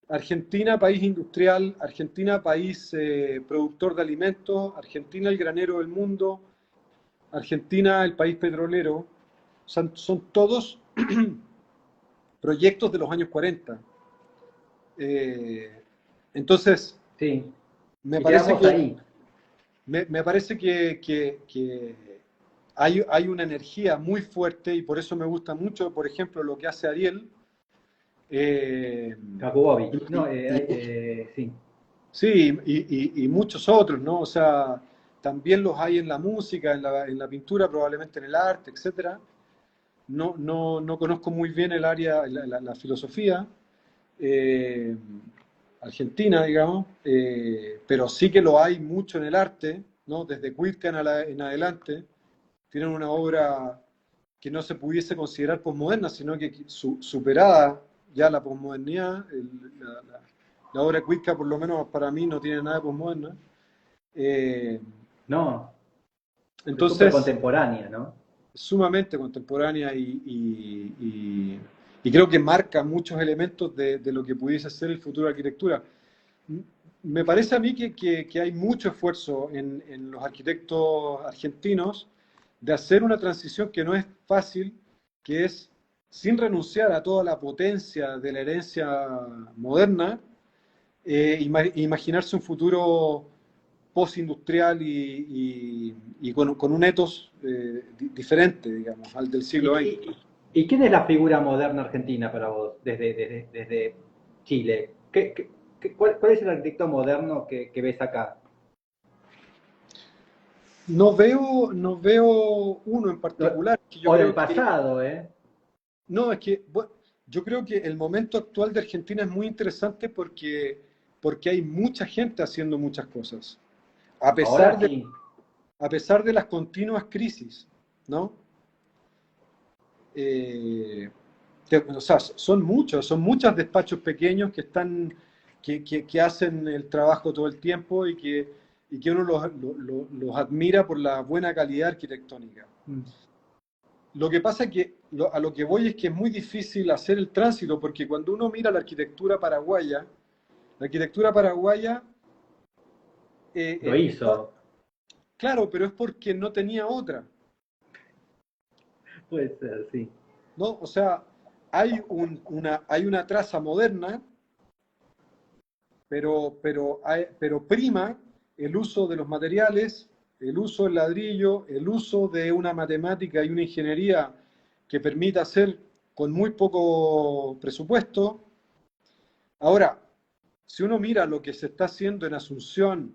Argentina, país industrial, Argentina, país productor de alimentos, Argentina, el granero del mundo, Argentina, el país petrolero. Son todos proyectos de los años 40. Eh, entonces, Sí. me Y parece quedamos que, ahí. me parece que hay una energía muy fuerte y por eso me gusta mucho, por ejemplo, lo que hace Ariel. eh, Jakubowicz. No, y, y sí. sí, y muchos otros, ¿no? O sea, también los hay en la música, en la pintura, probablemente en el arte, etcétera. No conozco muy bien el área, la filosofía eh, argentina, digamos, pero sí que lo hay mucho en el arte, ¿no? Desde Huitca en adelante, tienen una obra que no se pudiese considerar posmoderna, sino que superada ya la posmodernidad, la obra de Huitca, por lo menos para mí, no tiene nada de posmoderna. Eh, No, es súper entonces, contemporánea, ¿no? sumamente contemporánea y creo que marca muchos elementos de lo que pudiese ser el futuro de la arquitectura. Me parece a mí que hay mucho esfuerzo en los arquitectos argentinos de hacer una transición que no es fácil, que es sin renunciar a toda la potencia de la herencia moderna, imaginarse un futuro postindustrial y con un ethos diferente, digamos, al del ¿Y, siglo XX. y quién es la figura moderna argentina para vos desde Chile? ¿Cuál es el arquitecto moderno que ves acá? No veo uno en particular, que yo O del creo que, pasado, ¿eh? no, es que, bueno, yo creo que el momento actual de Argentina es muy interesante porque hay mucha gente haciendo muchas cosas, a Ahora pesar de, sí. a pesar de las continuas crisis, ¿no? Eh, o sea, son muchos despachos pequeños que están, que hacen el trabajo todo el tiempo y que uno los admira por la buena calidad arquitectónica. Mm. Lo que pasa es que a lo que voy es que es muy difícil hacer el tránsito, porque cuando uno mira la arquitectura paraguaya, Lo hizo. claro, pero es porque no tenía otra, Puede ser, sí. ¿no? O sea, hay una traza moderna, pero prima el uso de los materiales, el uso del ladrillo, el uso de una matemática y una ingeniería que permita hacer con muy poco presupuesto. Ahora, si uno mira lo que se está haciendo en Asunción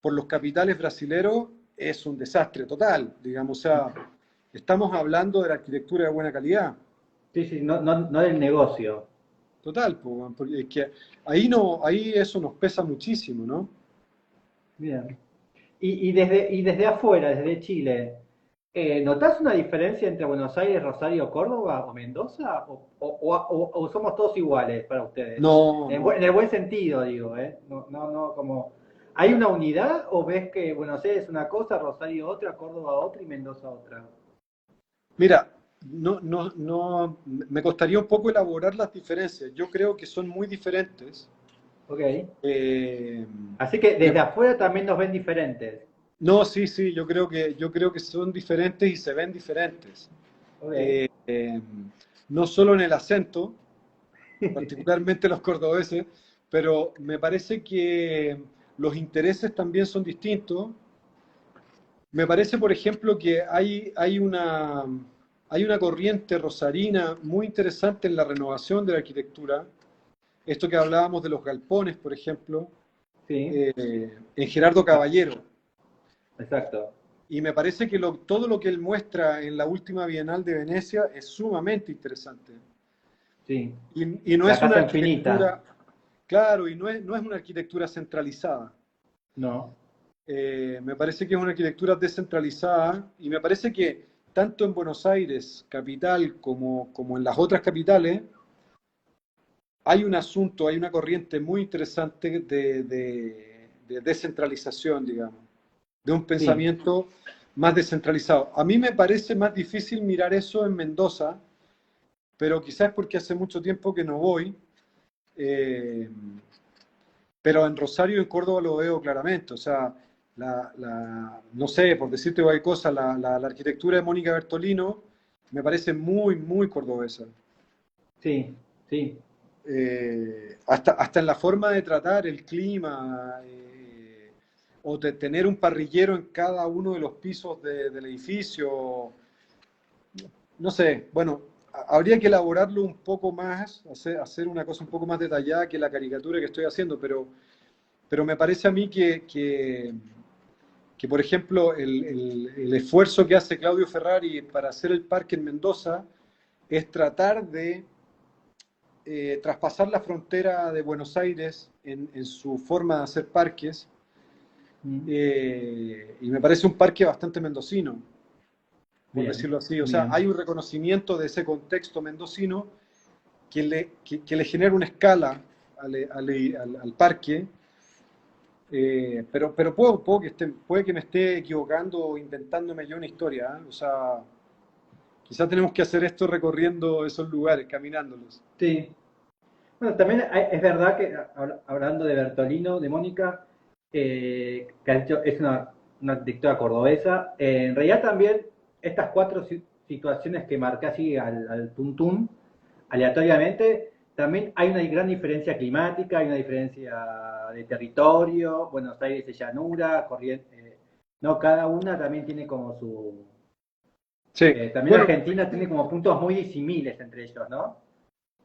por los capitales brasileros, es un desastre total, digamos, o sea, estamos hablando de la arquitectura de buena calidad, Sí, sí, no, no, no del negocio. total, porque es que ahí no, ahí eso nos pesa muchísimo, ¿no? Bien. Y desde afuera, desde Chile, ¿notás una diferencia entre Buenos Aires, Rosario, Córdoba o Mendoza? ¿O somos todos iguales para ustedes? No, En no. el buen sentido, digo, ¿eh? No, no, no, como... ¿Hay una unidad o ves que Buenos Aires es una cosa, Rosario otra, Córdoba otra y Mendoza otra? Mira, no, me costaría un poco elaborar las diferencias. Yo creo que son muy diferentes. Ok. Eh, Así que me- desde afuera también nos ven diferentes. no, sí, sí, yo creo que son diferentes y se ven diferentes. Ok. Eh, no solo en el acento, particularmente los cordobeses, pero me parece que los intereses también son distintos. Me parece, por ejemplo, que hay una corriente rosarina muy interesante en la renovación de la arquitectura. Esto que hablábamos de los galpones, por ejemplo, Sí, en Gerardo ah, Caballero. exacto. Y me parece que todo lo que él muestra en la última Bienal de Venecia es sumamente interesante. Sí. Y no La es una casa infinita. arquitectura, claro, y no es una arquitectura centralizada. No. Me parece que es una arquitectura descentralizada y me parece que tanto en Buenos Aires, capital, como en las otras capitales, hay un asunto, hay una corriente muy interesante de descentralización, digamos, de un Sí. pensamiento más descentralizado. A mí me parece más difícil mirar eso en Mendoza, pero quizás porque hace mucho tiempo que no voy, eh, pero en Rosario y en Córdoba lo veo claramente. O sea, no sé, por decirte cualquier cosa, la arquitectura de Mónica Bertolino me parece muy, muy cordobesa. Sí, sí. hasta en la forma de tratar el clima, o de tener un parrillero en cada uno de los pisos del edificio. No sé, bueno, habría que elaborarlo un poco más, hacer una cosa un poco más detallada que la caricatura que estoy haciendo, pero me parece a mí que, por ejemplo, el esfuerzo que hace Claudio Ferrari para hacer el parque en Mendoza es tratar de traspasar la frontera de Buenos Aires en su forma de hacer parques, Mm. y me parece un parque bastante mendocino, por Bien, decirlo así. O sea, bien, hay un reconocimiento de ese contexto mendocino que le genera una escala al parque, pero puede que me esté equivocando o inventándome yo una historia, ¿eh? O sea, quizás tenemos que hacer esto recorriendo esos lugares, caminándolos. sí. Bueno, también es verdad que, hablando de Bertolino, de Mónica, que ha dicho, es una arquitectura cordobesa, en realidad también estas cuatro situaciones que marqué así al tuntún, aleatoriamente, también hay una gran diferencia climática, hay una diferencia de territorio, Buenos Aires es llanura, corriente, no, cada una también tiene como su... Sí, también bueno, Argentina tiene como puntos muy disímiles entre ellos, ¿no?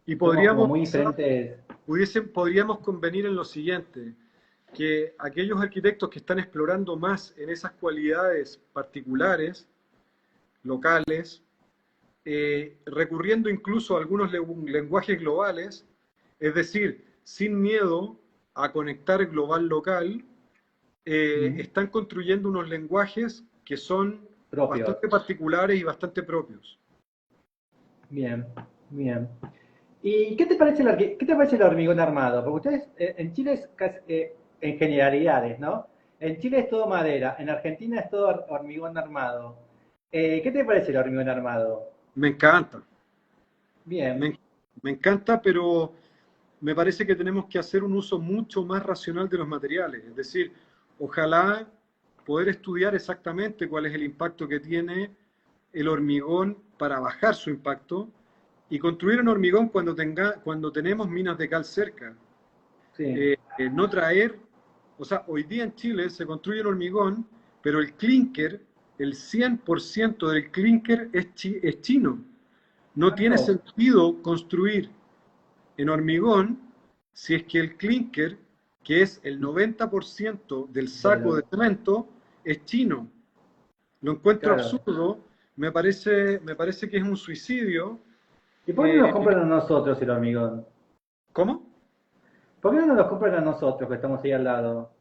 y Somos como podríamos muy quizás diferentes. podríamos convenir en lo siguiente, que aquellos arquitectos que están explorando más en esas cualidades particulares, locales, recurriendo incluso a algunos lenguajes globales, es decir, sin miedo a conectar global local, Mm, están construyendo unos lenguajes que son propios. bastante particulares y bastante propios. Bien, bien. ¿Y qué te parece qué te parece el hormigón armado? Porque ustedes en Chile es en generalidades, ¿no? En Chile es todo madera, en Argentina es todo hormigón armado. ¿Qué te parece el hormigón armado? Me encanta, Bien, me, me encanta, pero me parece que tenemos que hacer un uso mucho más racional de los materiales. Es decir, ojalá poder estudiar exactamente cuál es el impacto que tiene el hormigón para bajar su impacto y construir un hormigón cuando tenemos minas de cal cerca. sí, No traer, o sea, hoy día en Chile se construye el hormigón, pero el clinker, el 100% del clinker es chino. No ah, mira tiene vos, sentido construir en hormigón si es que el clinker, que es el 90% del de saco de lo, cemento, es chino. Lo encuentro claro. absurdo, me parece que es un suicidio. ¿Y por qué no nos Eh, compran a nosotros el hormigón? ¿Cómo? ¿Por qué no nos los compran a nosotros que estamos ahí al lado,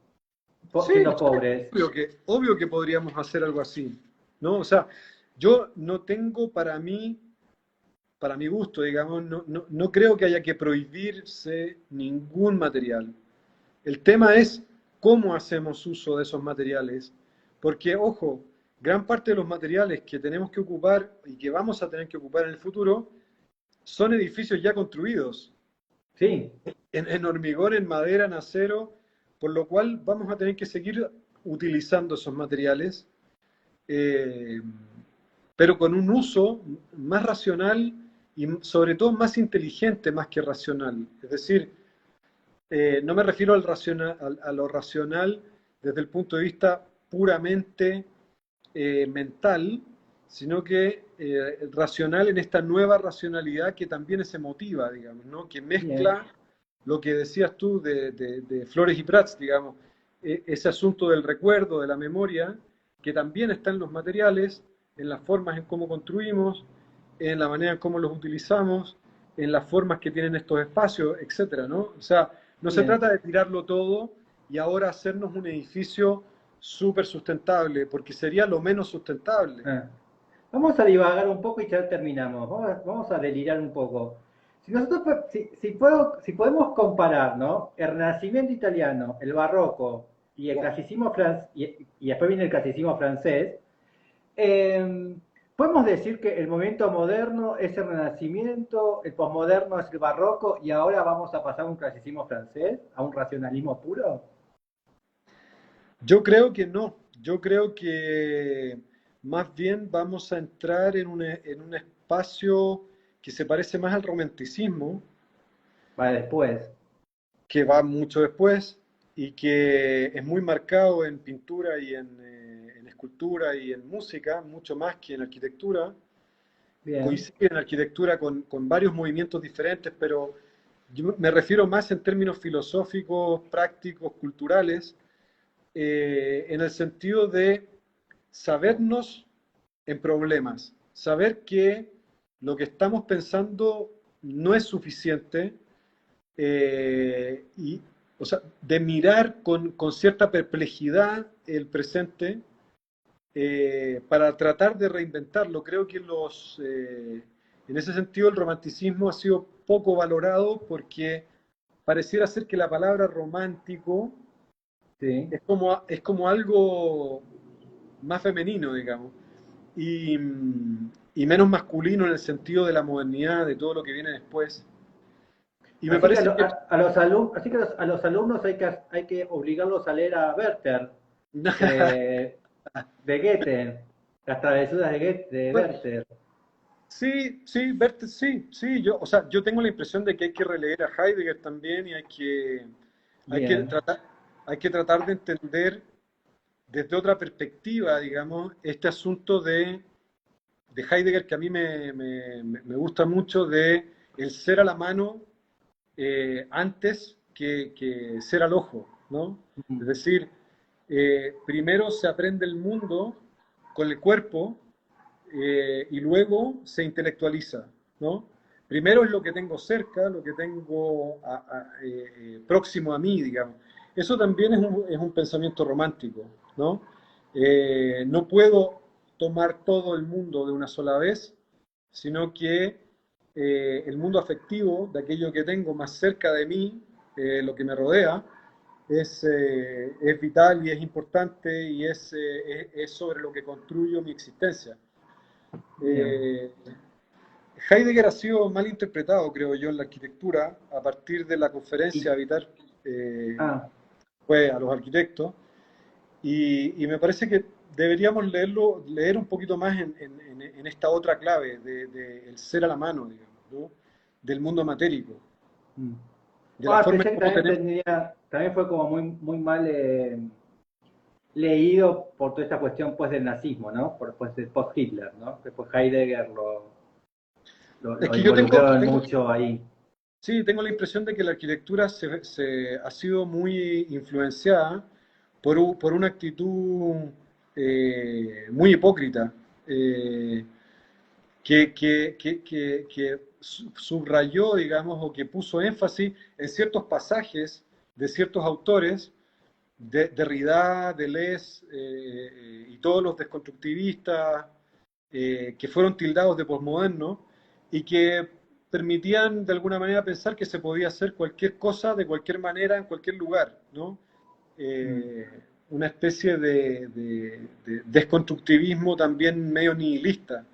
Sí, siendo sí, pobres? obvio que podríamos hacer algo así, ¿no? O sea, yo no tengo para mi gusto, digamos, no creo que haya que prohibirse ningún material. El tema es cómo hacemos uso de esos materiales, porque, ojo, gran parte de los materiales que tenemos que ocupar y que vamos a tener que ocupar en el futuro son edificios ya construidos, Sí, en hormigón, en madera, en acero, por lo cual vamos a tener que seguir utilizando esos materiales, eh, pero con un uso más racional y sobre todo más inteligente más que racional. Es decir, no me refiero a lo racional desde el punto de vista puramente mental, sino que racional en esta nueva racionalidad que también es emotiva, digamos, ¿no? Que bien, mezcla lo que decías tú de Flores y Prats, digamos, ese asunto del recuerdo, de la memoria, que también está en los materiales, en las formas en cómo construimos, en la manera en cómo los utilizamos, en las formas que tienen estos espacios, etcétera, ¿no? O sea, no se bien. trata de tirarlo todo y ahora hacernos un edificio súper sustentable, porque sería lo menos sustentable. Ah. Vamos a divagar un poco y ya terminamos. Vamos a delirar un poco. Si nosotros, si podemos comparar, ¿no? El Renacimiento italiano, el Barroco y el clasicismo y después viene el clasicismo francés, eh, podemos decir que el momento moderno es el Renacimiento, el posmoderno es el Barroco y ahora vamos a pasar a un clasicismo francés, a un racionalismo puro. Yo creo que no, yo creo que más bien vamos a entrar en un espacio que se parece más al romanticismo, Va después. que va mucho después y que es muy marcado en pintura y en escultura y en música, mucho más que en arquitectura. Bien, Coincide en arquitectura con varios movimientos diferentes, pero yo me refiero más en términos filosóficos, prácticos, culturales, en el sentido de sabernos en problemas, saber que lo que estamos pensando no es suficiente, y, o sea, de mirar con cierta perplejidad el presente, para tratar de reinventarlo. Creo que en ese sentido el romanticismo ha sido poco valorado porque pareciera ser que la palabra romántico sí. es como algo más femenino, digamos, y, y menos masculino en el sentido de la modernidad, de todo lo que viene después. Y me Así que parece que... a los alumnos, así que a los alumnos hay que obligarlos a leer a Werther de, de Goethe, las travesuras de Bueno, Werther. sí, sí, Bertes, sí, sí, yo, o sea, yo tengo la impresión de que hay que releer a Heidegger también y hay que Bien, tratar, hay que tratar de entender desde otra perspectiva, digamos, este asunto de Heidegger que a mí me gusta mucho, de el ser a la mano, antes que ser al ojo, ¿no? Es mm, decir, primero se aprende el mundo con el cuerpo, y luego se intelectualiza, ¿no? Primero es lo que tengo cerca, lo que tengo próximo a mí, digamos. Eso también es un pensamiento romántico, ¿no? No puedo tomar todo el mundo de una sola vez, sino que el mundo afectivo de aquello que tengo más cerca de mí, lo que me rodea, es vital y es importante y es sobre lo que construyo mi existencia. bien. Eh, Heidegger ha sido mal interpretado, creo yo, en la arquitectura a partir de la conferencia Y, Habitar, eh, ah, fue a los arquitectos, y me parece que deberíamos leer un poquito más en esta otra clave de el ser a la mano, digamos, ¿no? Del mundo matérico, mm. de la forma Pensé en que cómo también tenemos... también fue como muy mal leído por toda esta cuestión pues del nazismo, ¿no? Por pues del post-Hitler, ¿no? Después Heidegger Es lo que involucraron mucho ahí. sí, tengo la impresión de que la arquitectura ha sido muy influenciada por una actitud, muy hipócrita, eh, que subrayó, digamos, o que puso énfasis en ciertos pasajes de ciertos autores, de Derrida, Deleuze, y todos los desconstructivistas, que fueron tildados de posmodernos y que permitían de alguna manera pensar que se podía hacer cualquier cosa de cualquier manera en cualquier lugar, ¿no? Mm, Una especie de desconstructivismo también medio nihilista.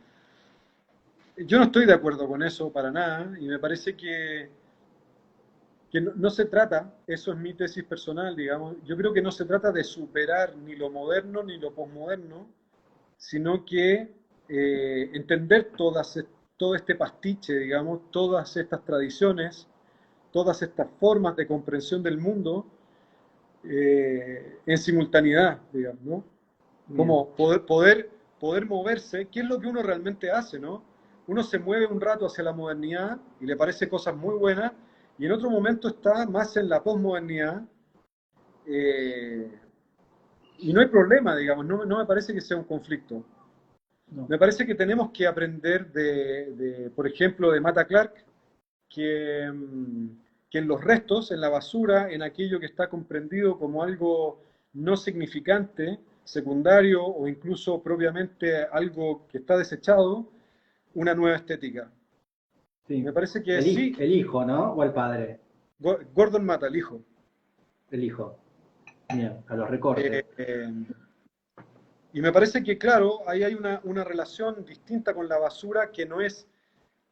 Yo no estoy de acuerdo con eso para nada y me parece que no se trata, eso es mi tesis personal, digamos, yo creo que no se trata de superar ni lo moderno ni lo posmoderno, sino que entender todo este pastiche, digamos, todas estas tradiciones, todas estas formas de comprensión del mundo, en simultaneidad, digamos, ¿no? bien. Como poder moverse, ¿qué es lo que uno realmente hace, ¿no? Uno se mueve un rato hacia la modernidad y le parece cosas muy buenas, y en otro momento está más en la posmodernidad, eh, y no hay problema, digamos, no me parece que sea un conflicto. No. Me parece que tenemos que aprender por ejemplo, de Mata Clark, que en los restos, en la basura, en aquello que está comprendido como algo no significante, secundario o incluso propiamente algo que está desechado, una nueva estética. Sí. Me parece que sí, El hijo, ¿no? O el padre. Gordon Mata, el hijo. El hijo. Bien, a los Eh, recortes. eh, y me parece que, claro, ahí hay una relación distinta con la basura que no es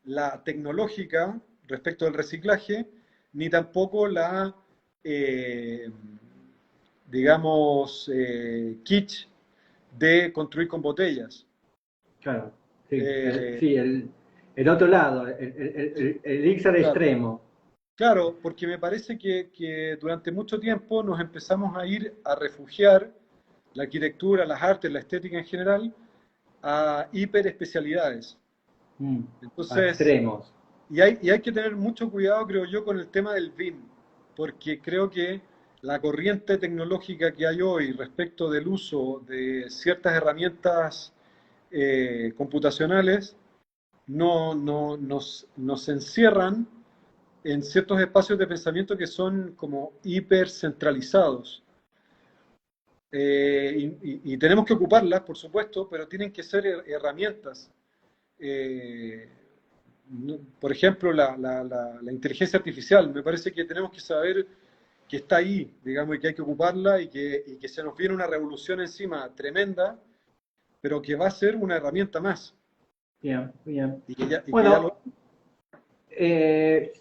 la tecnológica respecto del reciclaje, ni tampoco eh, digamos, kitsch de construir con botellas. Claro. Sí, Eh, sí el otro lado, el elixir claro, extremo. Claro, porque me parece que durante mucho tiempo nos empezamos a ir a refugiar la arquitectura, las artes, la estética en general, a hiperespecialidades. Mm, a Entonces, extremos. y hay que tener mucho cuidado, creo yo, con el tema del BIM, porque creo que la corriente tecnológica que hay hoy respecto del uso de ciertas herramientas computacionales nos encierran en ciertos espacios de pensamiento que son como hipercentralizados. Y tenemos que ocuparlas, por supuesto, pero tienen que ser herramientas. Eh, por ejemplo, la inteligencia artificial. Me parece que tenemos que saber que está ahí, digamos, y que hay que ocuparla y que se nos viene una revolución encima tremenda, pero que va a ser una herramienta más. Bien, bien. Y que ya lo... Bueno,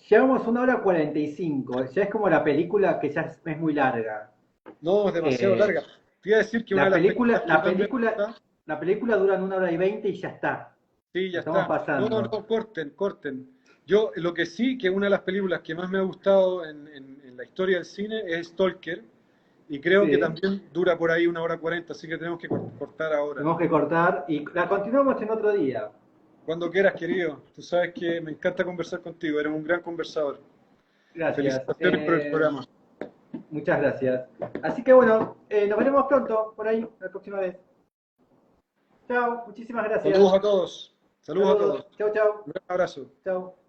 llevamos 1 hora 45. Ya es como la película que ya es muy larga. No, es demasiado Eh, larga. Te iba a decir que una de la las películas película, que la más me película, gusta... la película dura en 1 hora y 20 y ya está. Sí, Lo ya estamos está. No, pasando. no, corten, corten. Yo lo que sí, que una de las películas que más me ha gustado en la historia del cine es Stalker, y creo que Sí. también dura por ahí 1 hora 40, así que tenemos que cortar ahora. Tenemos que cortar y la continuamos en otro día. Cuando quieras, querido. Tú sabes que me encanta conversar contigo, eres un gran conversador. Gracias. Felicitaciones por el programa. Muchas gracias. Así que bueno, nos veremos pronto por ahí la próxima vez. Chao, muchísimas gracias. Saludos a todos. Saludos a Saludos. todos. Chao, chao. Un gran abrazo. Chao.